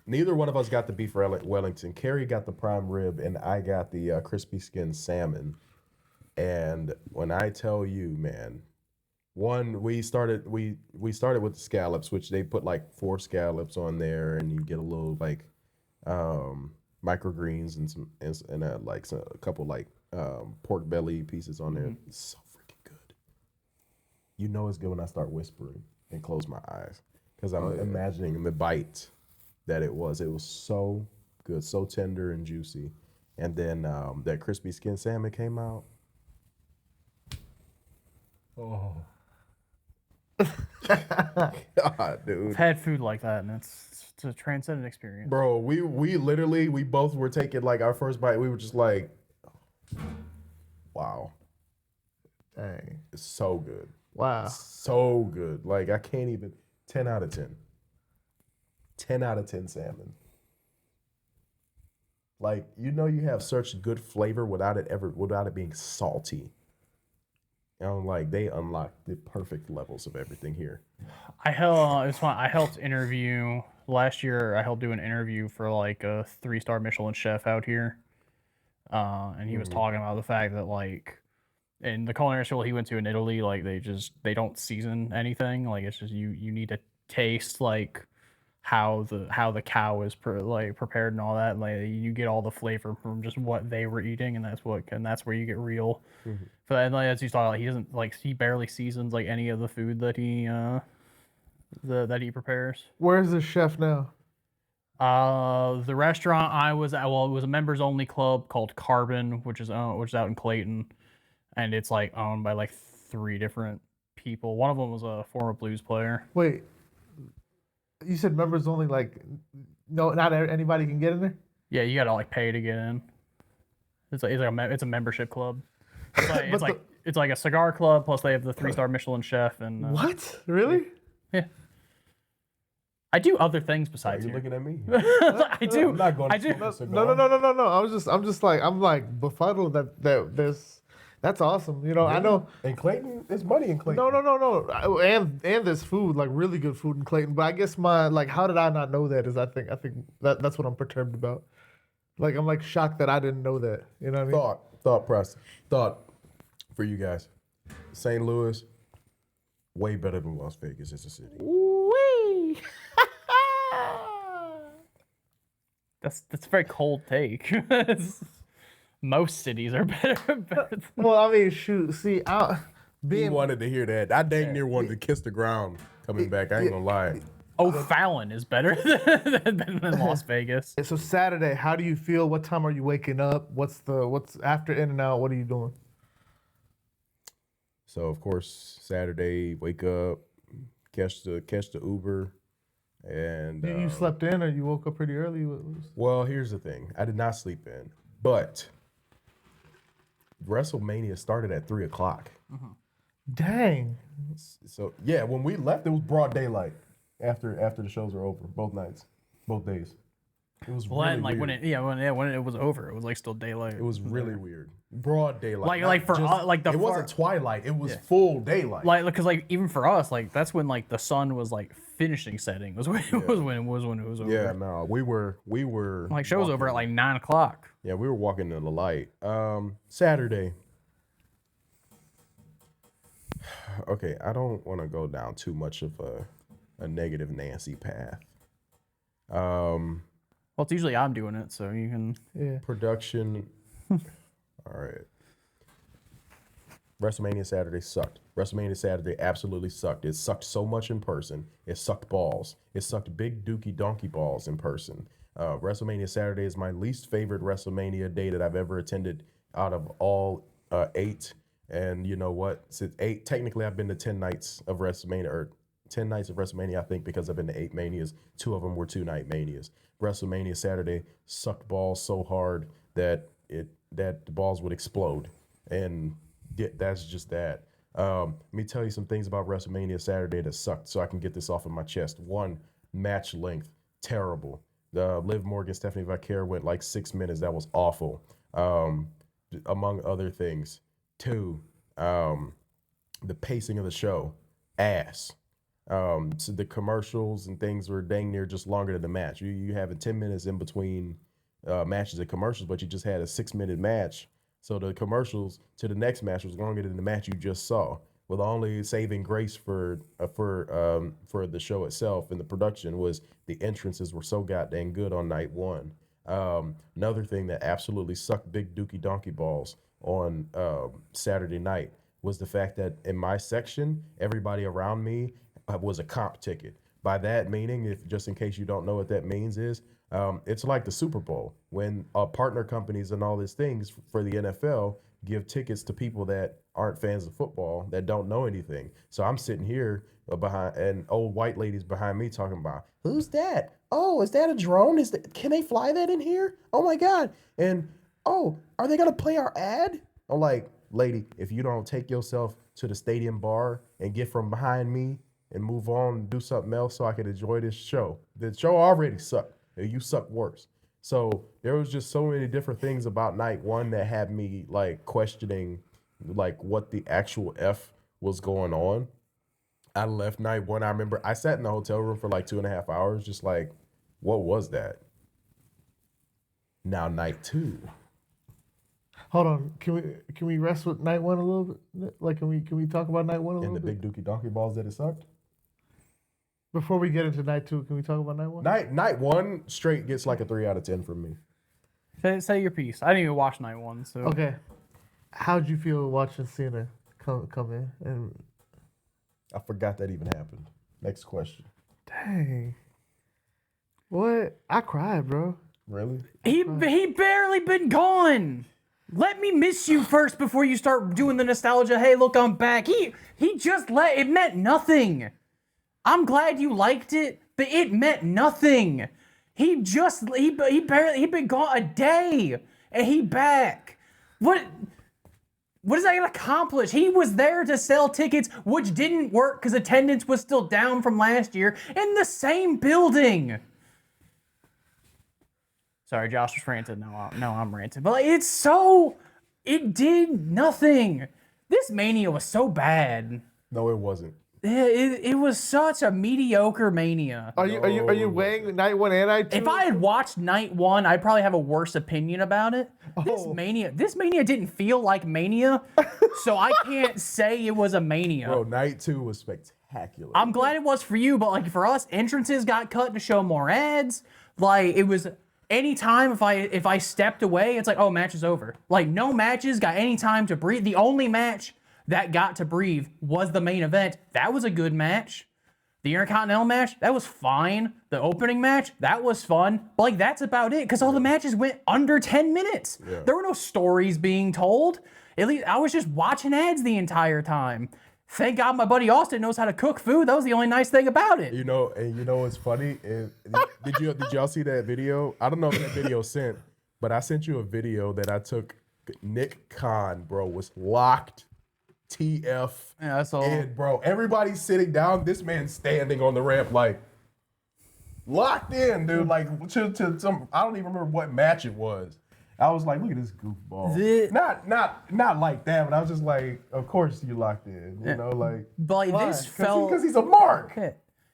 Neither one of us got the beef Wellington. Carrie got the prime rib, and I got the crispy skin salmon. And when I tell you, man, we started with the scallops, which they put like 4 scallops on there, and you get a little like microgreens and some and like a couple like pork belly pieces on there. It's so freaking good. You know it's good when I start whispering and close my eyes because I'm imagining the bite that it was. It was so good, so tender and juicy. And then that crispy skin salmon came out. Oh. God, dude. I've had food like that, and it's a transcendent experience. Bro, we literally, we both were taking like our first bite. We were just like, wow. Dang. It's so good. Wow. So good. Like I can't even 10 out of 10. 10 out of 10 salmon. Like, you know, you have such good flavor without it being salty. And like they unlocked the perfect levels of everything here. It's fun. I helped interview last year. I helped do an interview for like a 3-star Michelin chef out here, and he was talking about the fact that like in the culinary school he went to in Italy, like they don't season anything. Like it's just you need to taste like how the cow is prepared and all that. Like you get all the flavor from just what they were eating, and that's where you get real. So and like, as you saw, like he barely seasons like any of the food that he that he prepares. Where's the chef now? The restaurant I was at, well, it was a members only club called Carbon, which is out in Clayton, and it's like owned by like 3 different people. One of them was a former blues player. Wait. You said members only, like, no, not anybody can get in there? Yeah, you gotta like pay to get in. It's a membership club. It's like a cigar club, plus they have the 3-star Michelin chef and What? Really? yeah. I do other things Are besides you here. looking at me? I do. I'm not going I to do. smoke a cigar. No. I'm like befuddled that there's, that's awesome. You know, I know. In Clayton, there's money in Clayton. No. And there's food, like really good food in Clayton. But I guess how did I not know that is I think that's what I'm perturbed about. Like I'm like shocked that I didn't know that. You know what I mean? Thought for you guys. St. Louis, way better than Las Vegas as a city. Wee. That's a very cold take. Most cities are better. Well, I mean, shoot. See, You being wanted to hear that. I dang near wanted to kiss the ground coming back. I ain't gonna lie. O'Fallon is better than Las Vegas. so Saturday, how do you feel? What time are you waking up? What's after In and Out? What are you doing? So of course, Saturday, wake up, catch the Uber, and You slept in, or you woke up pretty early? well, here's the thing. I did not sleep in, but WrestleMania started at 3:00. Dang. So yeah, when we left, it was broad daylight. After the shows were over, both nights, both days. It was Well, really and like weird. when it was over, it was like still daylight. It was really weird. Broad daylight. Like for just, like the it wasn't twilight. It was full daylight. like because like even for us, like that's when like the sun was like finishing setting was when it was when it was over. Yeah, no, we were Like show's over at like 9 o'clock. Yeah, we were walking in the light. Saturday. Okay, I don't want to go down too much of a negative Nancy path. Well, it's usually I'm doing it, so you can. Yeah. Production. All right. WrestleMania Saturday sucked. WrestleMania Saturday absolutely sucked. It sucked so much in person. It sucked balls. It sucked big dookie donkey balls in person. WrestleMania Saturday is my least favorite WrestleMania day that I've ever attended out of all 8. And you know what? Since 8, technically I've been to 10 nights of WrestleMania, or 10 nights of WrestleMania, I think, because I've been to 8 Manias. 2 of them were 2-night Manias. WrestleMania Saturday sucked balls so hard that the balls would explode. And that's just that. Let me tell you some things about WrestleMania Saturday that sucked so I can get this off of my chest. 1, match length, terrible. Liv Morgan, Stephanie Vaquer went like 6 minutes. That was awful, among other things. 2, the pacing of the show, ass. So the commercials and things were dang near just longer than the match. You have 10 minutes in between matches and commercials, but you just had a 6-minute match. So the commercials to the next match was longer than the match you just saw. With only saving grace for the show itself and the production was the entrances were so goddamn good on night 1. Another thing that absolutely sucked big dookie donkey balls on Saturday night was the fact that in my section, everybody around me was a comp ticket. By that meaning, if just in case you don't know what that means is, it's like the Super Bowl when partner companies and all these things for the NFL give tickets to people that aren't fans of football, that don't know anything. So I'm sitting here behind, and old white ladies behind me talking about, who's that? Oh, is that a drone? Can they fly that in here? Oh my God. And oh, are they gonna play our ad? I'm like, lady, if you don't take yourself to the stadium bar and get from behind me and move on and do something else so I can enjoy this show. The show already sucked. You suck worse. So there was just so many different things about night 1 that had me like questioning like what the actual F was going on. I left night 1. I remember I sat in the hotel room for like 2.5 hours, just like, what was that? Now night 2. Hold on. Can we rest with night 1 a little bit? Like, can we talk about night 1 a little And the bit? big dookie donkey balls that it sucked? Before we get into night 2, can we talk about night 1? Night 1 straight gets like a 3 out of 10 from me. Say your piece. I didn't even watch night 1, so. Okay. How'd you feel watching Cena come in? And I forgot that even happened. Next question. dang, what? I cried, bro. Really? He barely been gone. Let me miss you first before you start doing the nostalgia. Hey, look, I'm back. He just it meant nothing. I'm glad you liked it, but it meant nothing. He been gone a day and he back. What is that gonna accomplish? He was there to sell tickets, which didn't work because attendance was still down from last year in the same building. Sorry, Josh was ranting. No, I'm ranting. But like, it did nothing. This Mania was so bad. No, it wasn't. It was such a mediocre Mania. Are you weighing night 1 and night 2? If I had watched night 1, I'd probably have a worse opinion about it. This Mania didn't feel like Mania, so I can't say it was a Mania. Bro, night 2 was spectacular. I'm glad it was for you, but like for us, entrances got cut to show more ads. Like it was anytime if I stepped away, it's like, oh, match is over. Like no matches got any time to breathe. The only match that got to breathe was the main event. That was a good match. The Intercontinental match, that was fine. The opening match, that was fun. But like that's about it, because all the matches went under 10 minutes. Yeah. There were no stories being told. At least I was just watching ads the entire time. Thank God my buddy Austin knows how to cook food. That was the only nice thing about it. You know what's funny? Did y'all see that video? I don't know if that video sent, but I sent you a video that I took. Nick Khan, bro, was locked TF. Yeah, that's all. And bro, everybody's sitting down. This man's standing on the ramp like, locked in, dude. Like to some, I don't even remember what match it was. I was like, look at this goofball. Not like that, but I was just like, of course you locked in, you know, like. But like, this felt Because he's a mark.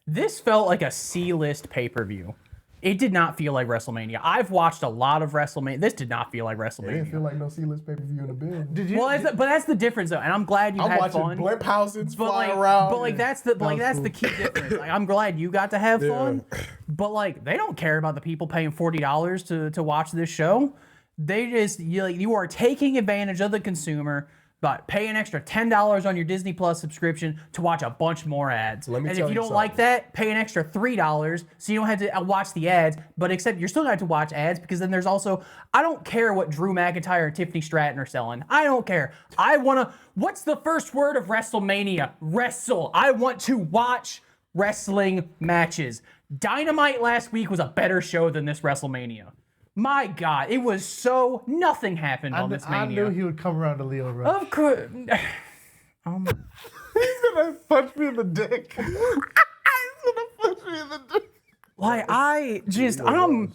This felt like a C-list pay-per-view. It did not feel like WrestleMania. I've watched a lot of WrestleMania. This did not feel like It WrestleMania. didn't feel like no C-list pay-per-view in the building. Did you? Well, but that's the difference, though, and I'm glad you I'm had watching fun. blimp houses But fly like, around. but like that's the key difference. Like, I'm glad you got to have fun, but like they don't care about the people paying $40 to watch this show. They just you are taking advantage of the consumer by paying an extra $10 on your Disney Plus subscription to watch a bunch more ads. Let me And tell if you you don't like something. that, pay an extra $3 so you don't have to watch the ads. But except you're still gonna have to watch ads because then there's also I don't care what Drew McIntyre and Tiffany Stratton are selling. I don't care. I wanna. What's the first word of WrestleMania? Wrestle. I want to watch wrestling matches. Dynamite last week was a better show than this WrestleMania. My God, it was so nothing happened on this I Mania. knew he would come around to Leo Rush. Of course. He's gonna punch me in the dick. He's gonna punch me in the dick. Like I'm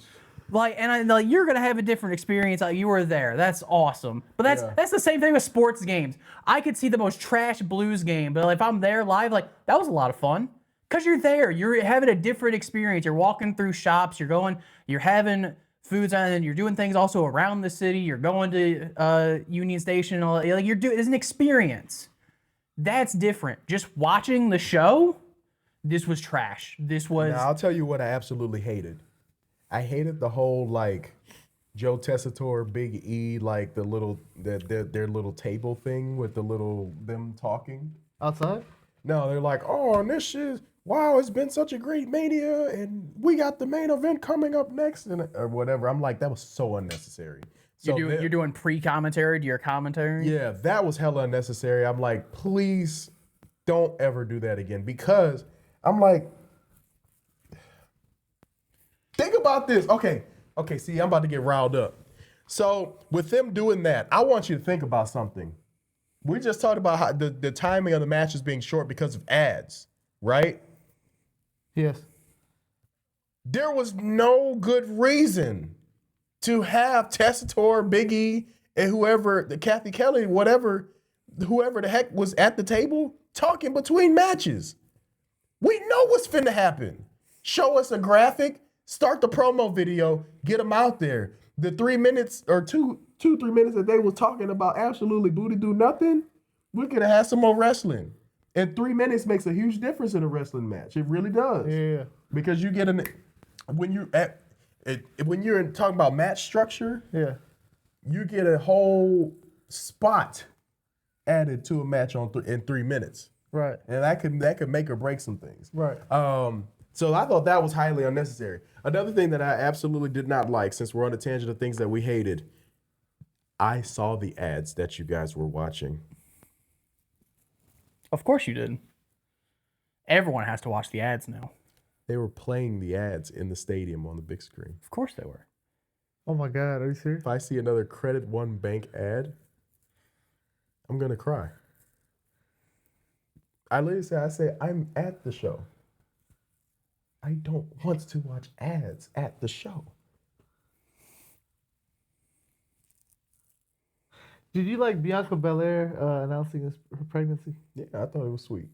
like, and like you're gonna have a different experience. Like you were there. That's awesome. But that's the same thing with sports games. I could see the most trash Blues game, but if I'm there live, like that was a lot of fun. Cause you're there. You're having a different experience. You're walking through shops. You're having foods, and you're doing things also around the city. You're going to Union Station. And all that. Like it's an experience. That's different. Just watching the show, this was trash. This was. Now, I'll tell you what I absolutely hated. I hated the whole like Joe Tessitore, Big E, like the little their little table thing with the little them talking. Outside? No, they're like, oh, and this is wow, it's been such a great Mania, and we got the main event coming up next, and or whatever. I'm like, that was so unnecessary. So You're doing pre-commentary to your commentary. yeah, that was hella unnecessary. I'm like, please don't ever do that again, because I'm like, think about this. Okay, see, I'm about to get riled up. So with them doing that, I want you to think about something. We just talked about how the timing of the matches being short because of ads, right? Yes. There was no good reason to have Tessitore, Big E, and whoever, the Kathy Kelly, whoever the heck was at the table talking between matches. We know what's finna happen. Show us a graphic, start the promo video, get them out there. The 3 minutes or 3 minutes that they was talking about absolutely booty do nothing, we could have had some more wrestling. And 3 minutes makes a huge difference in a wrestling match. It really does. Yeah. Because you get when you're talking about match structure, Yeah. you get a whole spot added to a match in 3 minutes. Right. And that could make or break some things. Right. So I thought that was highly unnecessary. Another thing that I absolutely did not like, since we're on a tangent of things that we hated, I saw the ads that you guys were watching. Of course you did. Everyone has to watch the ads now. They were playing the ads in the stadium on the big screen. Of course they were. Oh my God, are you serious? If I see another Credit One Bank ad, I'm gonna cry. I literally say, I'm at the show. I don't want to watch ads at the show. Did you like Bianca Belair announcing her pregnancy? Yeah, I thought it was sweet.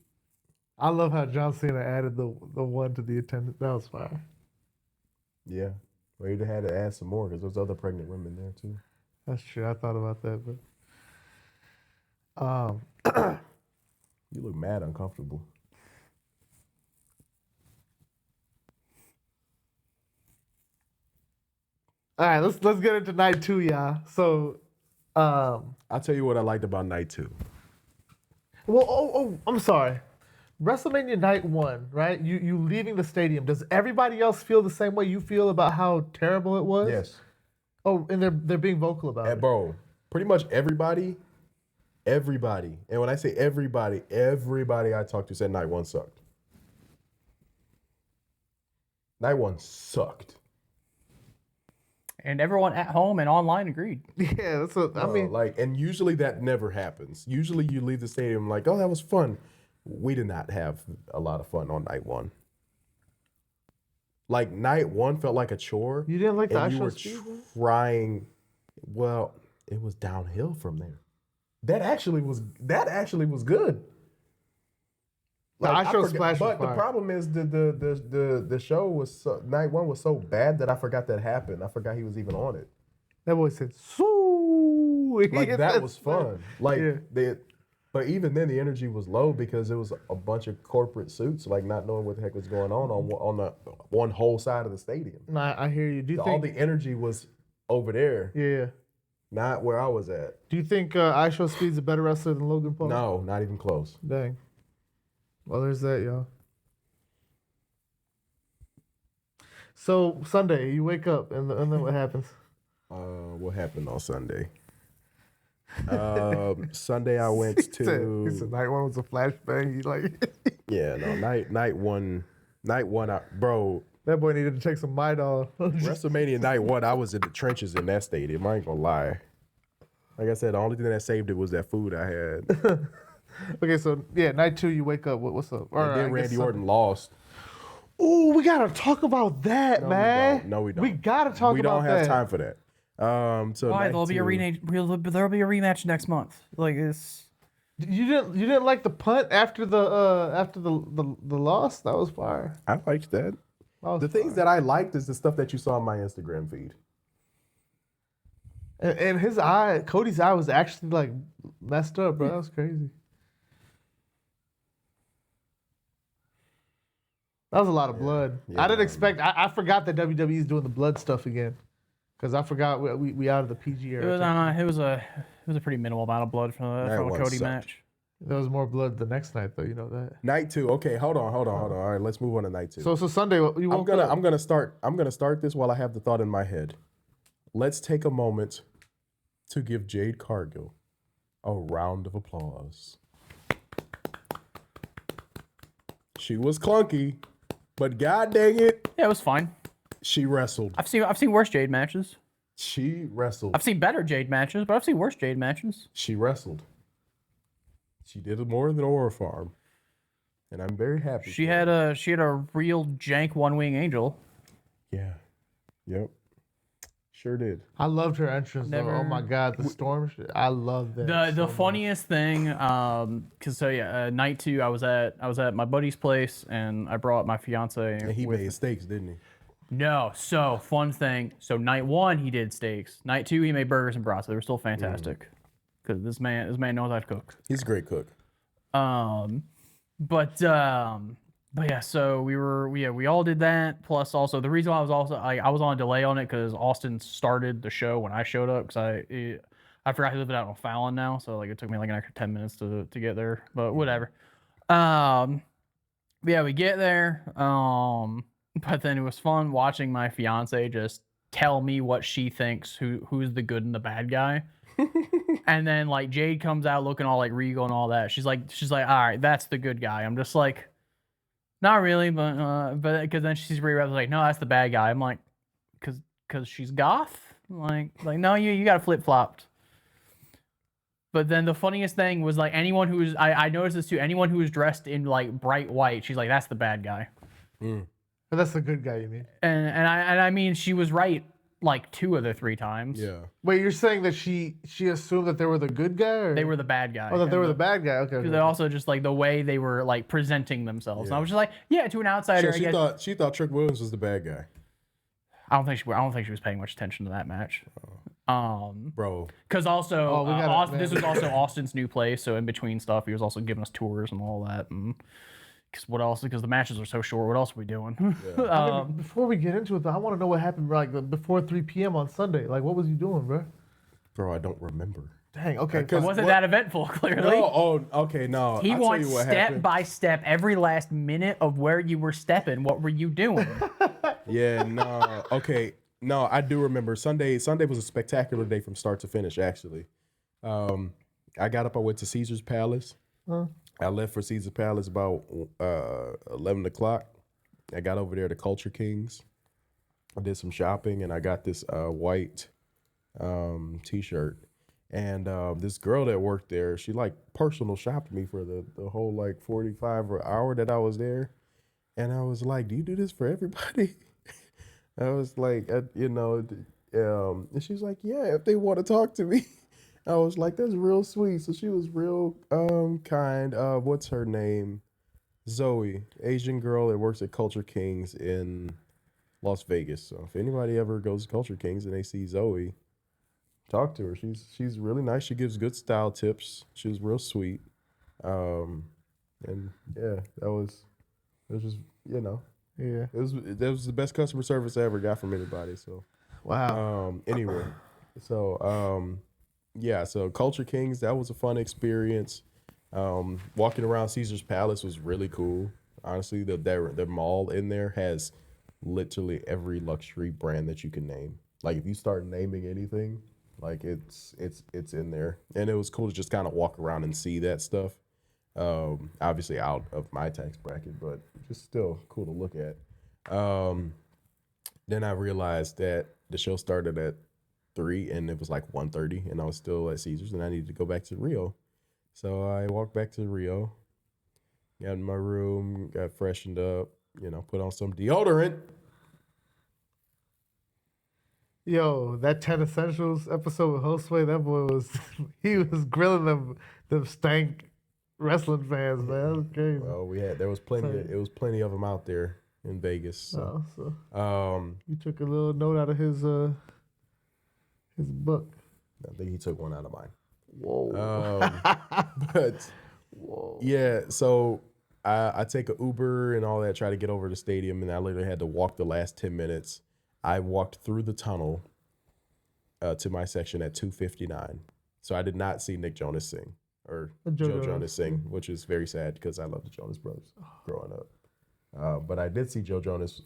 I love how John Cena added the one to the attendant. That was fire. Yeah. Well, you'd have had to add some more because there's other pregnant women there too. That's true. I thought about that, but You look mad uncomfortable. all right, let's get into night 2, y'all. So, I'll tell you what I liked about night 2. well, I'm sorry. WrestleMania night 1, right? You leaving the stadium. Does everybody else feel the same way you feel about how terrible it was? Yes. Oh, and they're being vocal about it. Bro, pretty much everybody. And when I say everybody I talked to said night 1 sucked. Night 1 sucked. And everyone at home and online agreed. Yeah, that's what I mean. And usually that never happens. Usually you leave the stadium like, oh, that was fun. We did not have a lot of fun on night 1. Like night one felt like a chore. You didn't like the and you iShow were speed? trying. Well, it was downhill from there. That actually was good. The I iShow forgot- Splash was But the fire. problem is the show was night one was so bad that I forgot that happened. I forgot he was even on it. That boy said, "So." Like that was fun. Like Yeah. but even then the energy was low because it was a bunch of corporate suits, like not knowing what the heck was going on the one whole side of the stadium. No, I hear you. Do you All think? the energy was over there, Yeah. not where I was at. Do you think iShow Speed's a better wrestler than Logan Paul? No, not even close. Dang. Well, there's that, y'all. So Sunday, you wake up, and then what happens? What happened on Sunday? Sunday I went He said to night one was a flashbang. You like yeah, no, night one, bro. that boy needed to take some Midol. WrestleMania night one, I was in the trenches in that stadium. I ain't gonna lie. Like I said, the only thing that saved it was that food I had. Okay, so yeah, night two, you wake up. What's up? Or, And I then guess Randy Sunday. Orton lost. Ooh, we gotta talk about that, No, we man. don't. No, we don't. We gotta talk We about don't have that. time for that. So Why? night There'll be a two- rematch next month. Like it's. You didn't like the punt after the loss? That was fire. I liked that. That was The things that I liked is the stuff that you saw on my Instagram feed. and his eye, Cody's eye was actually like messed up, bro. That was crazy. That was a lot of blood. Yeah, I didn't no, expect. I forgot that WWE's doing the blood stuff again, because I forgot we out of the PG It era. was a pretty minimal amount of blood from That a one Cody sucked. match. There was more blood the next night, though. You know that. Night two. Okay, hold on. All right, let's move on to night two. So Sunday, you I'm woke up. gonna start this while I have the thought in my head. Let's take a moment to give Jade Cargill a round of applause. She was clunky, but god dang it, Yeah, it was fine. she wrestled. I've seen worse Jade matches. She wrestled. I've seen better Jade matches, but I've seen worse Jade matches. She wrestled. She did more than Aura Farm, and I'm very happy. She for had her. a real jank one wing angel. Yeah. Yep. Sure did. I loved her entrance Never- though. Oh my god, the storm shit. I love that. The funniest thing, night two, I was at my buddy's place and I brought my fiance. And he with made steaks, didn't he? No, so fun thing. So night one he did steaks. Night two he made burgers and brats. They were still fantastic. Because this man knows how to cook. He's a great cook. But yeah, so we all did that. Plus, also the reason why I was on a delay on it because Austin started the show when I showed up because I forgot he lived out on Fallon now, so like it took me like an extra 10 minutes to get there. But whatever. Yeah, we get there. But then it was fun watching my fiance just tell me what she thinks who's the good and the bad guy. And then like Jade comes out looking all like regal and all that. She's like, all right, that's the good guy. I'm just like, not really, but because then she's like, no, that's the bad guy. I'm like, because she's goth. Like no, you got flip flopped. But then the funniest thing was like anyone who's I noticed this too. Anyone who was dressed in like bright white, she's like, that's the bad guy. But that's the good guy, you mean? And I mean she was right like 2 of the 3 times. Yeah. Wait, you're saying that she assumed that they were the good guy, or They were the bad guy. oh, that they were the bad guy? Okay. Because they also just like the way they were like presenting themselves. And I was just like, yeah, to an outsider, So I guess. she thought Trick Williams was the bad guy. I don't think she was paying much attention to that match. Bro. Because also, Oh, we gotta- Austin, man. this was also Austin's new place, so in between stuff, he was also giving us tours and all that. And because what else? Because the matches are so short. What else are we doing? Before we get into it, though, I want to know what happened like before 3 p.m. on Sunday. Like, what was you doing, bro? Bro, I don't remember. Dang. Okay. It wasn't that eventful, clearly. No, okay, no. He I'll tell wants you what step happened. by step every last minute of where you were stepping. What were you doing? Yeah, no. Okay. No, I do remember Sunday was a spectacular day from start to finish, actually. I got up, I went to Caesar's Palace. I left for Caesar's Palace about 11 o'clock. I got over there to Culture Kings. I did some shopping and I got this white t-shirt. And this girl that worked there, she like personal shopped me for the whole like 45 or hour that I was there. And I was like, do you do this for everybody? I was like, and she's like, yeah, if they want to talk to me. I was like, that's real sweet. So she was real kind. What's her name? Zoe, Asian girl that works at Culture Kings in Las Vegas. So if anybody ever goes to Culture Kings and they see Zoe, talk to her. She's really nice. She gives good style tips. She was real sweet. Um, and yeah, it was just Yeah. that was the best customer service I ever got from anybody. So Wow. anyway, so yeah, so Culture Kings, that was a fun experience. Walking around Caesar's Palace was really cool. Honestly, the mall in there has literally every luxury brand that you can name. Like if you start naming anything, like it's in there. And it was cool to just kind of walk around and see that stuff. Obviously out of my tax bracket, but just still cool to look at. Then I realized that the show started at 3 and it was like 1:30 and I was still at Caesars and I needed to go back to Rio. So I walked back to Rio, got in my room, got freshened up, put on some deodorant. Yo, that 10 Essentials episode with Josue, that boy was, he was grilling them stank wrestling fans, man. That was crazy. Well, there was plenty, Sorry. it was plenty of them out there in Vegas. So, So you took a little note out of his book. I think he took one out of mine. Whoa. But Whoa. yeah, so I take an Uber and all that, try to get over to the stadium, and I literally had to walk the last 10 minutes. I walked through the tunnel to my section at 2:59. So I did not see Nick Jonas sing or Joe Jonas sing, which is very sad because I love the Jonas Brothers growing up. But I did see Joe Jonas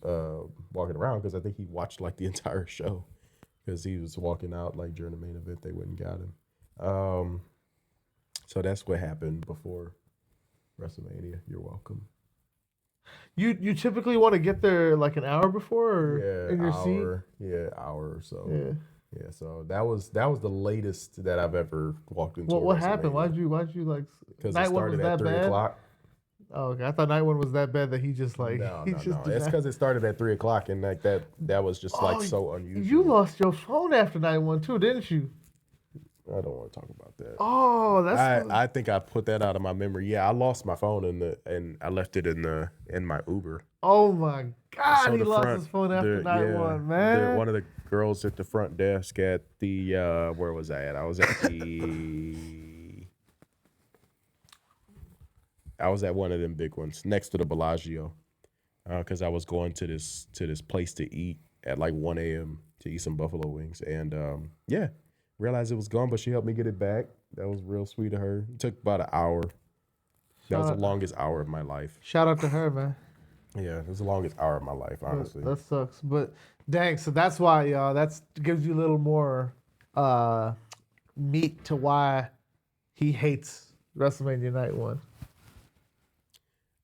walking around because I think he watched like the entire show because he was walking out like during the main event. They went and got him. So that's what happened before WrestleMania. You're welcome. You typically want to get there like an hour before or Yeah, in your hour. Yeah, hour or so. seat? Yeah. So that was the latest that I've ever walked into. What happened? Why'd you like Because night it one was started that at 3 bad? o'clock. Oh, okay. I thought night one was that bad that he just like No. did It's not- because it started at 3 o'clock and like that was just like so unusual. You lost your phone after night one too, didn't you? I don't want to talk about that. Oh, that's I think I put that out of my memory. Yeah, I lost my phone and I left it in my Uber. oh my God, So he the lost front- his phone after the- night yeah, one, man. One of the girls at the front desk at the where was I at? I was at I was at one of them big ones next to the Bellagio, because I was going to this place to eat at like 1 a.m. to eat some buffalo wings, and yeah, realized it was gone, but she helped me get it back. That was real sweet of her. It took about an hour. That was the longest hour of my life. Shout out to her, man. Yeah, it was the longest hour of my life, honestly. That sucks, but dang. So that's why that gives you a little more meat to why he hates WrestleMania Night One.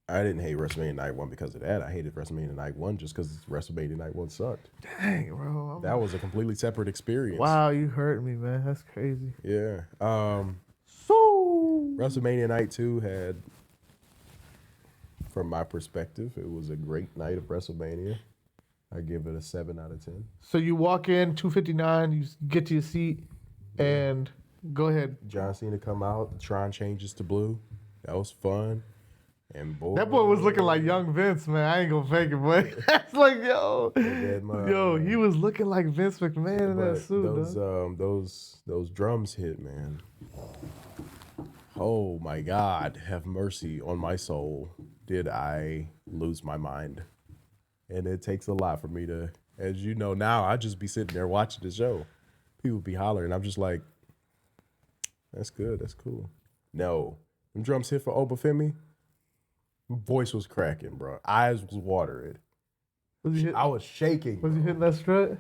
I didn't hate WrestleMania Night 1 because of that. I hated WrestleMania Night 1 just because WrestleMania Night 1 sucked. Dang, bro. That was a completely separate experience. Wow, you hurt me, man. That's crazy. Yeah. So WrestleMania Night 2 had, from my perspective, it was a great night of WrestleMania. I give it a 7 out of 10. So you walk in 2:59, you get to your seat, and go ahead. John Cena come out, Tron changes to blue. That was fun. And boy, That boy was looking like young Vince, man. I ain't gonna fake it, boy. That's like, yo, he was looking like Vince McMahon in that suit. Those drums hit, man. Oh my God, have mercy on my soul. Did I lose my mind? And it takes a lot for me to, as you know now, I just be sitting there watching the show. People be hollering. I'm just like, that's good. That's cool. No, them drums hit for Obafemi. Voice was cracking, bro. Eyes was watering. I was shaking. Was he hitting that strut?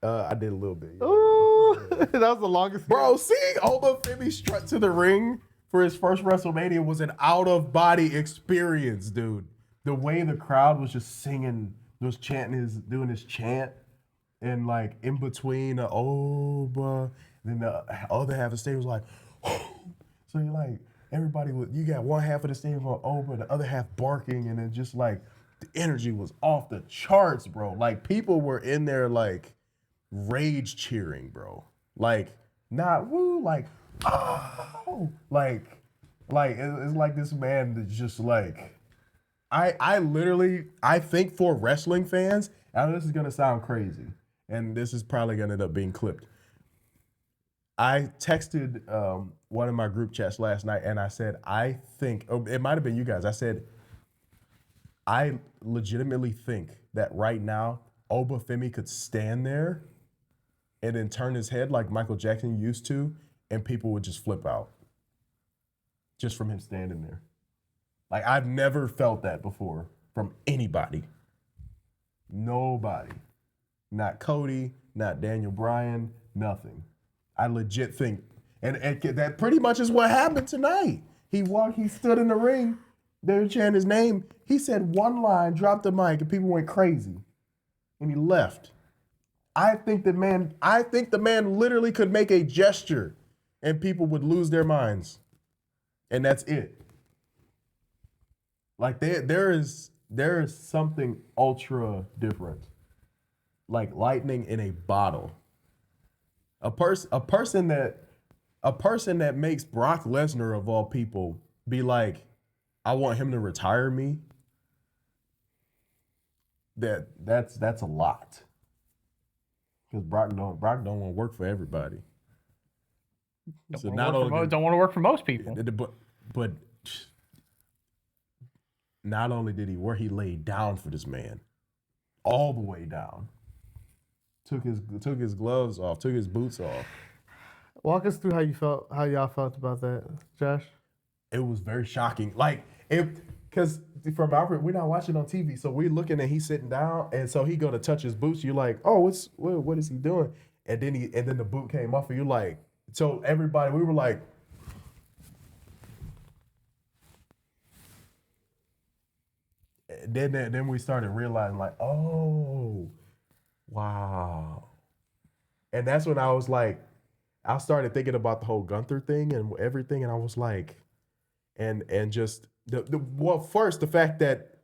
I did a little bit. Yeah. Ooh, that was the longest. Bro, seeing Obafemi strut to the ring for his first WrestleMania was an out-of-body experience, dude. The way the crowd was just singing, was doing his chant, and like in between the Oba, then the other half of the stadium was like, so you're like, everybody, you got one half of the stadium going Oba, the other half barking, and then just like the energy was off the charts, bro. Like people were in there like rage cheering, bro. Like not woo, like oh, like it's like this man that's just like I literally I think for wrestling fans, I know this is gonna sound crazy, and this is probably gonna end up being clipped. I texted one of my group chats last night, and I said I think it might have been you guys. I said I legitimately think that right now Obafemi could stand there and then turn his head like Michael Jackson used to, and people would just flip out just from him standing there. Like I've never felt that before from anybody. Nobody. Not Cody, not Daniel Bryan, nothing. I legit think, and that pretty much is what happened tonight. He stood in the ring, they were chanting his name. He said one line, dropped the mic, and people went crazy. And he left. I think the man literally could make a gesture and people would lose their minds. And that's it. Like there is something ultra different. Like lightning in a bottle. A person that makes Brock Lesnar of all people be like, I want him to retire me. That's a lot. Because Brock don't want to work for everybody. Don't want to work for most people. But not only did he work, he laid down for this man, all the way down. Took his gloves off, took his boots off. Walk us through how y'all felt about that, Josh. It was very shocking. Like because from our we're not watching on TV, so we're looking and he's sitting down, and so he go to touch his boots. You're like, oh, what is he doing? And then the boot came off, and you're like, so everybody, we were like. Then we started realizing like, oh, wow. And that's when I was like, I started thinking about the whole Gunther thing and everything, and I was like, and just first the fact that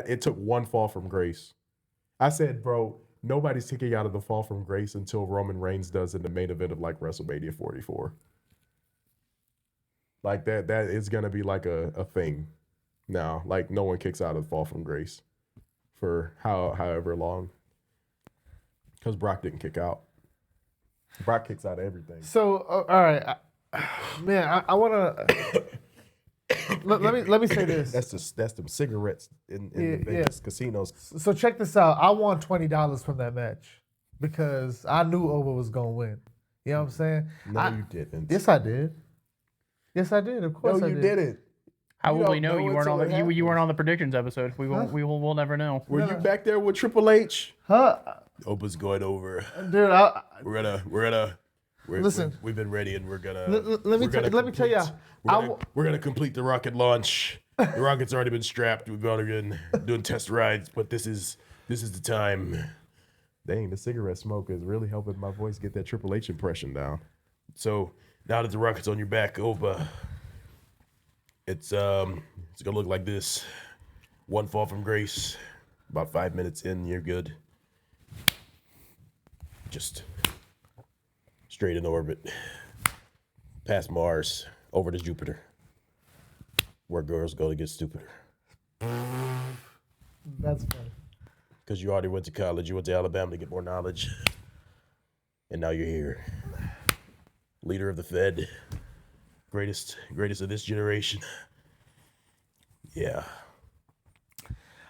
it took one fall from grace. I said, bro, nobody's kicking out of the fall from grace until Roman Reigns does in the main event of like WrestleMania 44. Like that is gonna be like a thing. Now, like no one kicks out of the fall from grace for however long. Because Brock didn't kick out. Brock kicks out of everything. So, all right, man, I want to let me say this. That's the cigarettes in the Vegas casinos. So check this out. I won $20 from that match because I knew Oba was gonna win. You know what I'm saying? No, you didn't. Yes, I did. Yes, I did. Of course, no, you didn't. How will we know you weren't on the you weren't on the predictions episode? We'll never know. Were you back there with Triple H? Huh? Opa's going over. Dude, listen. We've been ready, and we're gonna. Let me tell you. We're gonna complete the rocket launch. The rocket's already been strapped. We've already been doing test rides, but this is the time. Dang, the cigarette smoke is really helping my voice get that Triple H impression down. So now that the rocket's on your back, Opa. It's gonna look like this. One fall from grace. About 5 minutes in, you're good. Just straight in orbit. Past Mars, over to Jupiter. Where girls go to get stupider. That's funny. Because you already went to college. You went to Alabama to get more knowledge. And now you're here. Leader of the Fed. Greatest of this generation. Yeah.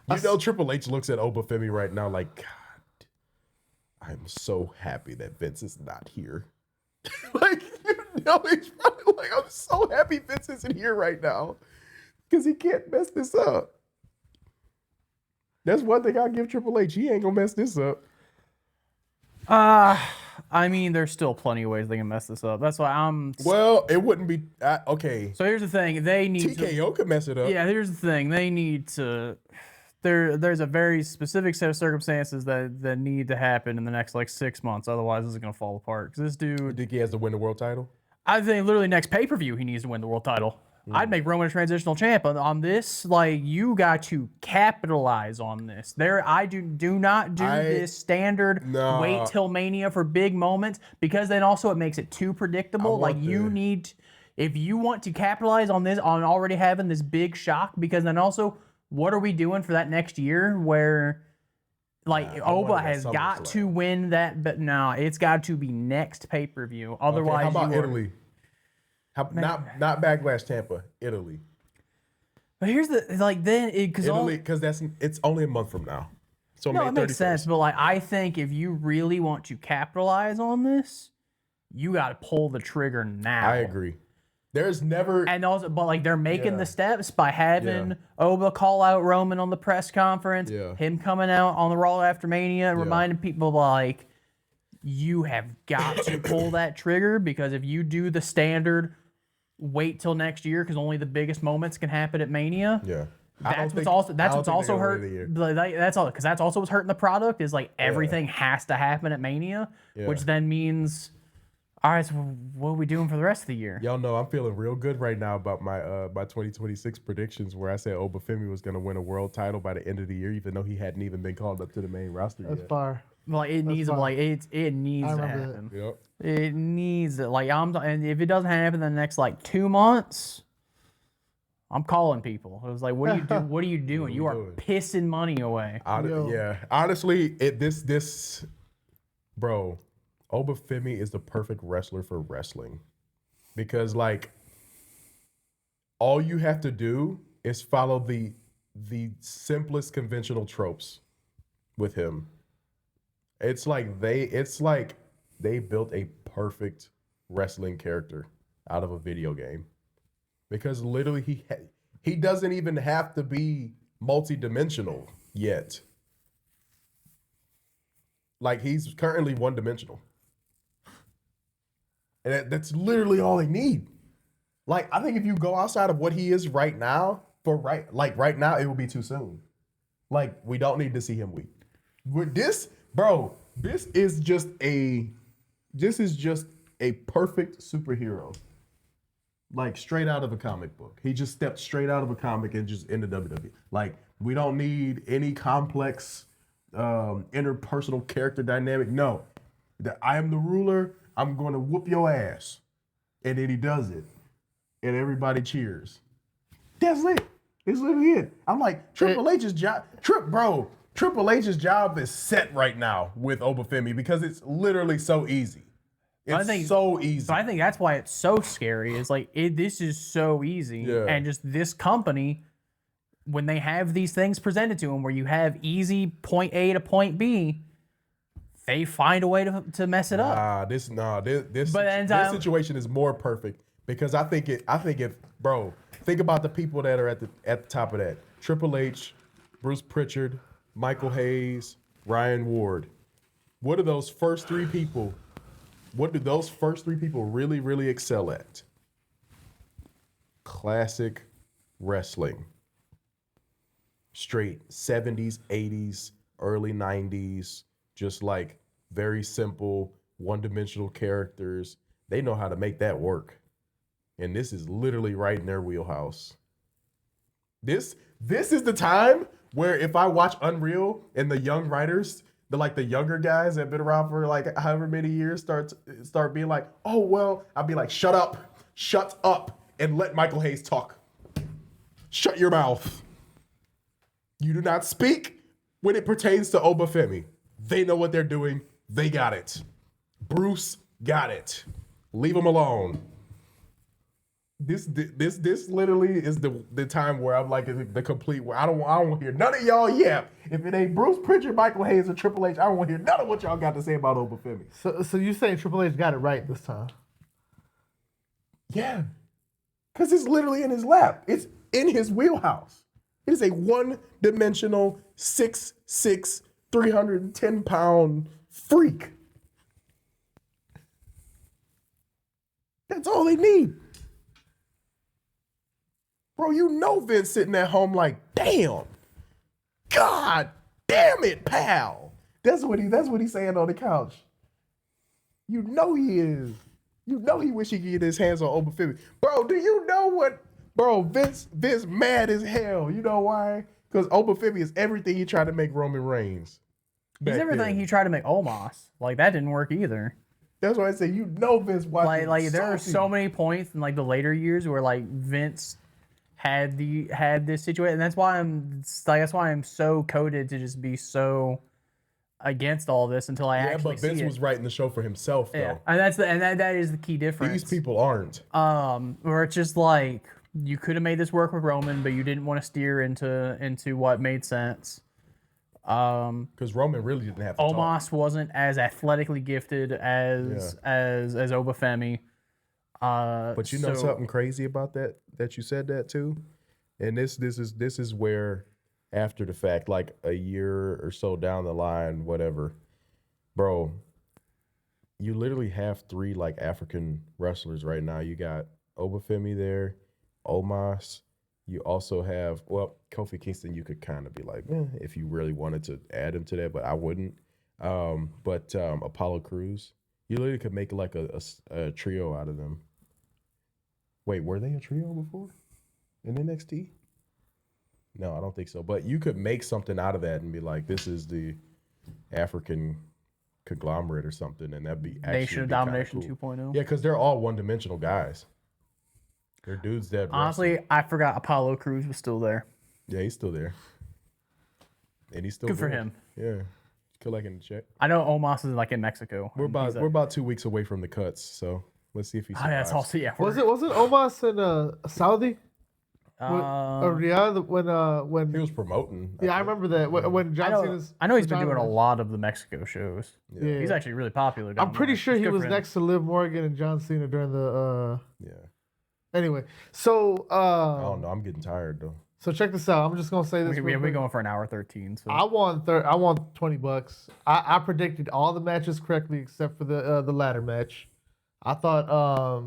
You know, Triple H looks at Obafemi right now like, God, I'm so happy that Vince is not here. Like, you know, he's probably like, I'm so happy Vince isn't here right now because he can't mess this up. That's one thing I give Triple H. He ain't gonna mess this up. I mean, there's still plenty of ways they can mess this up. That's why I'm. Well, it wouldn't be okay. So here's the thing: they need TKO could mess it up. Yeah, here's the thing: they need to. There's a very specific set of circumstances that need to happen in the next like 6 months. Otherwise, this is gonna fall apart. Because this dude. You think he has to win the world title? I think literally next pay-per-view he needs to win the world title. I'd make Roman a transitional champ on this. Like, you got to capitalize on this. I do not do this standard wait till Mania for big moments, because then also it makes it too predictable. Like, if you want to capitalize on this, on already having this big shock, because then also, what are we doing for that next year where, like, Oba has got to win that, but no, it's got to be next pay-per-view. Otherwise, how about Italy? Not Backlash Tampa, Italy. But here's the, like, then Italy, because it's only a month from now. So no, May it makes 31st. sense. But like, I think if you really want to capitalize on this, you got to pull the trigger now. I agree. There's never, and also, but like, they're making the steps by having Oba call out Roman on the press conference, him coming out on the Raw after Mania and reminding people, like, you have got to pull that trigger, because if you do the standard wait till next year because only the biggest moments can happen at Mania. That's what's also hurt. That's all, because that's also what's hurting the product, is like everything has to happen at Mania, which then means, all right, so what are we doing for the rest of the year? Y'all know I'm feeling real good right now about my 2026 predictions, where I said Obafemi was going to win a world title by the end of the year, even though he hadn't even been called up to the main roster yet. That's fire. Like, it needs to happen. Yep. It needs it. Like, and if it doesn't happen in the next like 2 months, I'm calling people. It was like, what are you doing? What are you doing? You are pissing money away. Honestly, bro, Obafemi is the perfect wrestler for wrestling, because like, all you have to do is follow the simplest conventional tropes with him. It's like they built a perfect wrestling character out of a video game, because literally he doesn't even have to be multi-dimensional yet. Like, he's currently one-dimensional, and that's literally all they need. Like, I think if you go outside of what he is right now, right now, it will be too soon. Like, we don't need to see him weak. With this, bro, this is just a perfect superhero. Like, straight out of a comic book. He just stepped straight out of a comic and just into WWE. Like, we don't need any complex interpersonal character dynamic. No. I am the ruler. I'm going to whoop your ass. And then he does it. And everybody cheers. That's it. It's literally it. I'm like, Triple H's job. Triple H's job is set right now with Obafemi, because it's literally so easy. It's so easy. So I think that's why it's so scary. Is like, this is so easy, and just this company, when they have these things presented to them, where you have easy point A to point B, they find a way to mess it up. This situation is more perfect, because I think think about the people that are at the top of that. Triple H, Bruce Pritchard, Michael Hayes, Ryan Ward. What do those first three people really, really excel at? Classic wrestling. Straight 70s, 80s, early 90s, just like very simple, one-dimensional characters. They know how to make that work. And this is literally right in their wheelhouse. This is the time where if I watch Unreal and the young writers, the younger guys that have been around for like however many years start being like, oh, well, I'll be like, shut up, and let Michael Hayes talk. Shut your mouth. You do not speak when it pertains to Obafemi. They know what they're doing. They got it. Bruce got it. Leave him alone. This literally is the time where I'm like the complete. I don't want to hear none of y'all yap. If it ain't Bruce Pritchard, Michael Hayes, or Triple H, I don't want to hear none of what y'all got to say about Obafemi. So you saying Triple H got it right this time? Yeah, because it's literally in his lap. It's in his wheelhouse. It is a one-dimensional 6'6", 310-pound freak. That's all they need. Bro, you know Vince sitting at home like, damn. God damn it, pal. That's what he's saying on the couch. You know he is. You know he wish he could get his hands on Obafemi. Bro, do you know what Bro, Vince mad as hell. You know why? Because Obafemi is everything he tried to make Roman Reigns. He's back everything then. he tried to make Omos. Like that didn't work either. That's why I say Vince watching. Like there are so many points in like the later years where like Vince had this situation, and that's why I'm so coded to just be so against all this until I actually but Vince see it. was writing the show for himself though. Yeah, and that is the key difference. These people aren't. Where it's just like you could have made this work with Roman, but you didn't want to steer into what made sense. Because Roman really didn't have to Omos wasn't as athletically gifted as Obafemi. But you know something crazy about that you said that too, and this is where after the fact, like a year or so down the line, whatever, bro, you literally have 3 like African wrestlers right now. You got Obafemi there, Omos. You also have, well, Kofi Kingston, you could kind of be like, if you really wanted to add him to that, but I wouldn't. But Apollo Crews, you literally could make like a trio out of them. Wait, were they a trio before in NXT? No, I don't think so. But you could make something out of that and be like, this is the African conglomerate or something, and that'd be actually Nation of Domination 2.0. Yeah, because they're all one-dimensional guys. They're dudes that honestly, I forgot Apollo Crews was still there. Yeah, he's still there. And he's still good for him. Yeah. Collecting the check. I know Omos is like in Mexico. We're about 2 weeks away from the cuts, so let's see if he survives. That's also Was it Omos in Saudi? Or Riyadh when he was promoting? I remember that when John Cena's. I know he's been doing a lot of the Mexico shows. Yeah. He's actually really popular. I'm pretty sure he was next to Liv Morgan and John Cena during the. Anyway, so I don't know. I'm getting tired though. So check this out. I'm just gonna say this. We're going for an hour 13. So I won $20. I predicted all the matches correctly except for the ladder match. I thought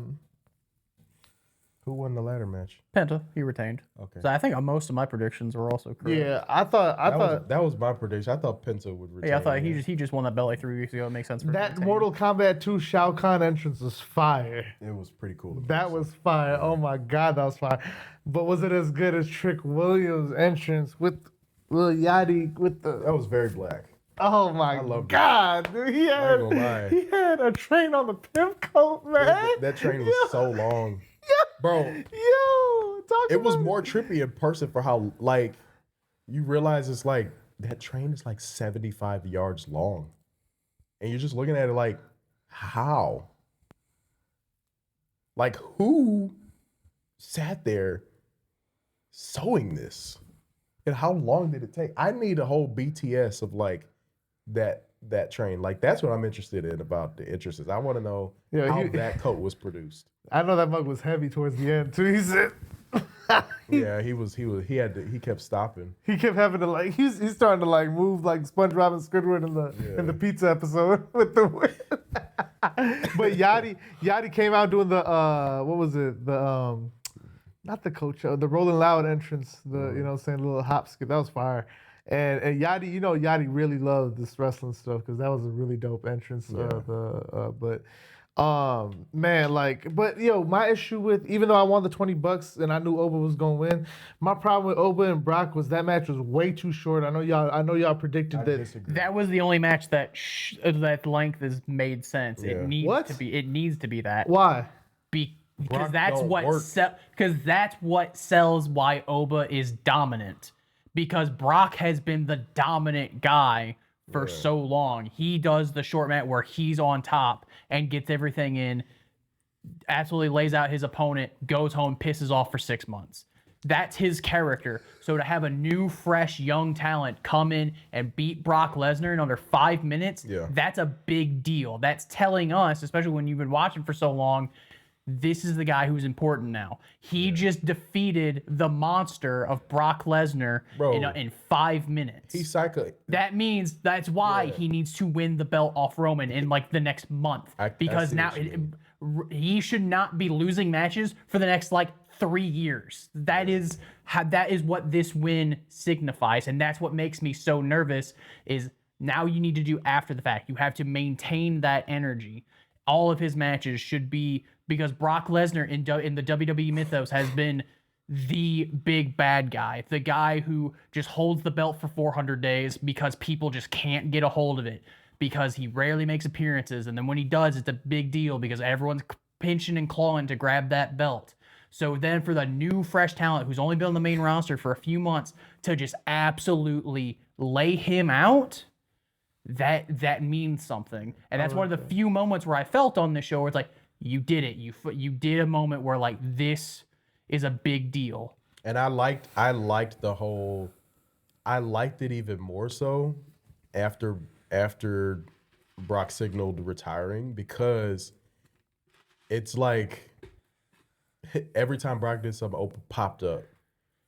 who won the ladder match? Penta. He retained. Okay. So I think most of my predictions were also correct. Yeah, I thought that was my prediction. I thought Penta would retain. Yeah, I thought he just won that belt like 3 weeks ago. It makes sense for that him to Mortal Kombat 2 Shao Kahn entrance was fire. It was pretty cool. That was fire. Oh my god, that was fire. But was it as good as Trick Williams' entrance with Lil Yachty with the? That was very black. Oh my god, dude! He had a train on the pimp coat, man. That train was so long, bro. It was more trippy in person for how like you realize it's like that train is like 75 yards long, and you're just looking at it like how, like who sat there sewing this, and how long did it take? I need a whole BTS of like that train. Like that's what I'm interested in about the entrances. I want to know how that coat was produced. I know that mug was heavy towards the end too. He said. Yeah, he kept stopping. He kept having to like he's starting to like move like SpongeBob and Squidward in the pizza episode with the But Yachty came out doing the what was it? The not the coach, the Rolling Loud entrance, the you know saying little hop skip. That was fire. And Yachty, Yachty really loved this wrestling stuff because that was a really dope entrance. Man, like, but my issue with, even though I won the $20 and I knew Oba was gonna win, my problem with Oba and Brock was that match was way too short. I know y'all predicted that. Disagree. That was the only match that that length has made sense. Yeah. It needs to be that. Why? Because that's what sells why Oba is dominant. Because Brock has been the dominant guy for so long. He does the short match where he's on top and gets everything in, absolutely lays out his opponent, goes home, pisses off for 6 months. That's his character. So to have a new, fresh, young talent come in and beat Brock Lesnar in under 5 minutes, that's a big deal. That's telling us, especially when you've been watching for so long, this is the guy who's important now. He just defeated the monster of Brock Lesnar in 5 minutes. He cycled. That means that's why he needs to win the belt off Roman in like the next month. Because now he should not be losing matches for the next like 3 years. That is what this win signifies, and that's what makes me so nervous. Is now you need to do after the fact. You have to maintain that energy. All of his matches should be, because Brock Lesnar in the WWE mythos has been the big bad guy, the guy who just holds the belt for 400 days because people just can't get a hold of it because he rarely makes appearances. And then when he does, it's a big deal because everyone's pinching and clawing to grab that belt. So then for the new fresh talent who's only been on the main roster for a few months to just absolutely lay him out, that means something. And that's one of the few moments where I felt on this show where it's like, you did it. You did a moment where like this is a big deal. And I liked it even more so after Brock signaled retiring, because it's like every time Brock did something, open popped up,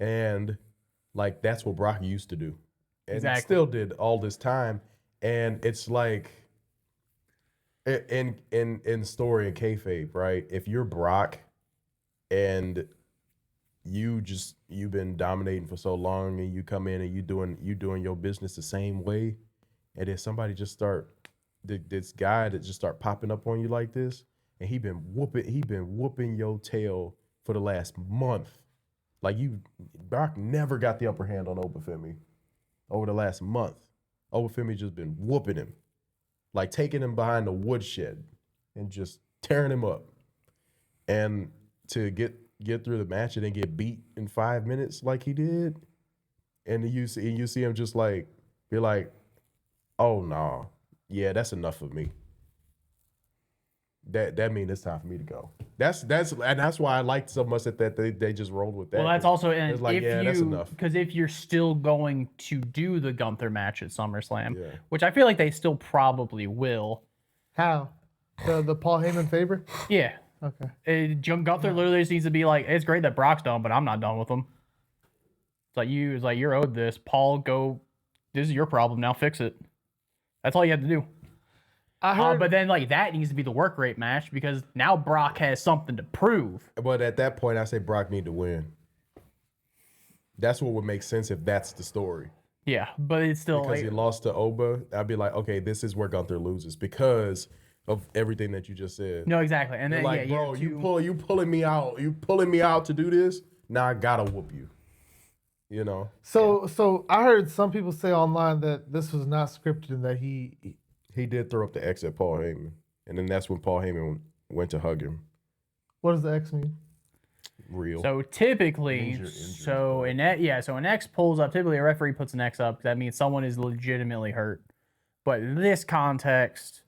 and like that's what Brock used to do, and Exactly. still did all this time. And it's like in story and kayfabe, right? If you're Brock and you've been dominating for so long, and you come in and you doing your business the same way, and then somebody just this guy that just start popping up on you like this, and he been whooping your tail for the last month. Like Brock never got the upper hand on Obafemi over the last month. Obafemi just been whooping him, like taking him behind the woodshed and just tearing him up. And to get through the match and then get beat in 5 minutes like he did, and you see him just like be like, oh no, yeah, that's enough of me. That means it's time for me to go. That's why I liked so much that they just rolled with that. Well, that's also, and like, that's enough. Because if you're still going to do the Gunther match at SummerSlam, Yeah. which I feel like they still probably will. How? The Paul Heyman favor? Yeah. Okay. Gunther literally just needs to be like, it's great that Brock's done, but I'm not done with him. It's like you're owed this. Paul, go. This is your problem now. Fix it. That's all you have to do. I heard, But then like that needs to be the work rate match because now Brock has something to prove. But at that point, I say Brock need to win. That's what would make sense if that's the story. Yeah, but it's still Because like, he lost to Oba, I'd be like, okay, this is where Gunther loses because of everything that you just said. no, exactly. And then Like, yeah, bro, you pulling me out. You pulling me out to do this. Now I gotta whoop you. You know. So I heard some people say online that this was not scripted and that He did throw up the X at Paul Heyman, and then that's when Paul Heyman went to hug him. what does the X mean? Real. So typically, Means you're injured, so an X pulls up. Typically, a referee puts an X up. That means someone is legitimately hurt. But in this context,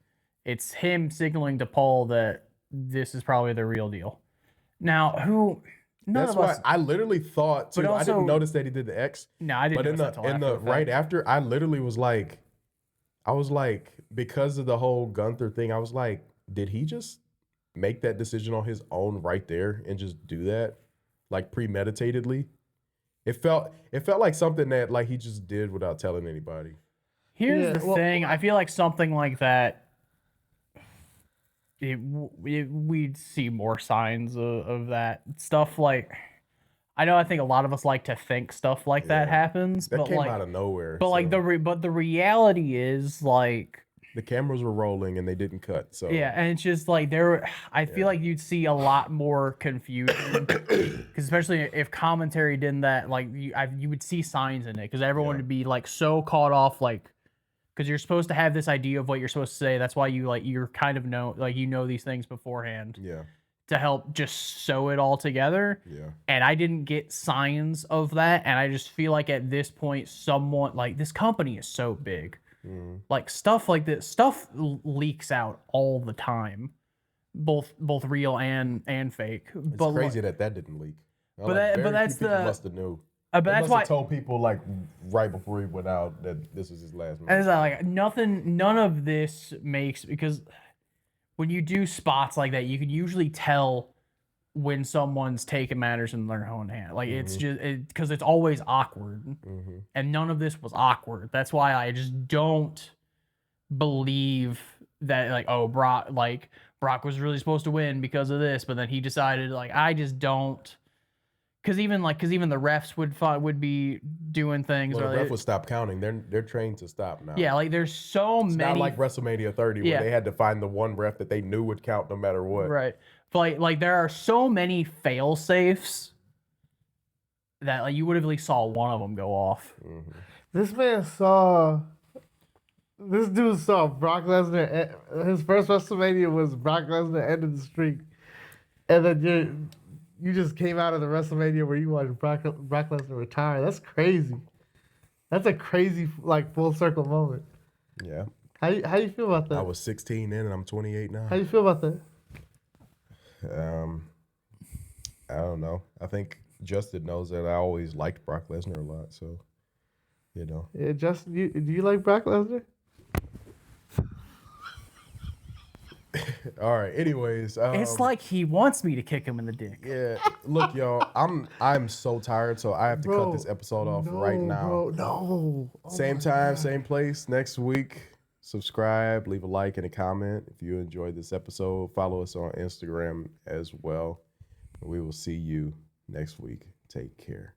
it's him signaling to Paul that this is probably the real deal. Now, That's why I literally thought too. But I also- didn't notice that he did the X. No, I didn't. But in notice that till after the fact. right after, I literally was like, because of the whole Gunther thing, I was like, did he just make that decision on his own right there and just do that, like premeditatedly? It felt like something that like he just did without telling anybody. Here's Yeah, the well, thing. I feel like something like that, we'd see more signs of that stuff. Like, I think a lot of us like to think stuff like that Yeah. happens, That but came like, out of nowhere. but like so the reality is like, the cameras were rolling and they didn't cut. So yeah, and it's just like I feel like you'd see a lot more confusion, because especially if commentary did that, like you would see signs in it, because everyone would be like so caught off, like, because you're supposed to have this idea of what you're supposed to say. That's why you're kind of know these things beforehand yeah, to help just sew it all together. yeah. And I didn't get signs of that, and I just feel like at this point, someone like this company is so big. Like stuff like this leaks out all the time, both real and fake. It's but crazy that didn't leak. but that's people the- must have knew. but They that's must why. have told people like right before he went out that this was his last And match. it's like none of this makes, because when you do spots like that, you can usually tell when someone's taking matters in their own hand. Like it's just because it's always awkward, and none of this was awkward. That's why I just don't believe that like, oh, Brock was really supposed to win because of this, but then he decided, like, I just don't. Because even the refs would be doing things. Well, or the ref would stop counting. They're trained to stop now. yeah, like there's so It's many. not like WrestleMania 30 Yeah. where they had to find the one ref that they knew would count no matter what. Right. But like there are so many fail safes that like you would have at least saw one of them go off. This dude saw Brock Lesnar. His first WrestleMania was Brock Lesnar ended the streak, and then you just came out of the WrestleMania where you watched Brock Lesnar retire. That's crazy. That's a crazy like full circle moment. Yeah. How you feel about that? I was 16 then, and I'm 28 now. How you feel about that? I don't know. I think Justin knows that I always liked Brock Lesnar a lot, so you know. Yeah, Justin, do you like Brock Lesnar? All right. Anyways, It's like he wants me to kick him in the dick. yeah. Look, y'all, I'm so tired, so I have to cut this episode off right now. Bro, no. Same time, same place next week. Subscribe, leave a like and a comment if you enjoyed this episode. Follow us on Instagram as well. We will see you next week. Take care.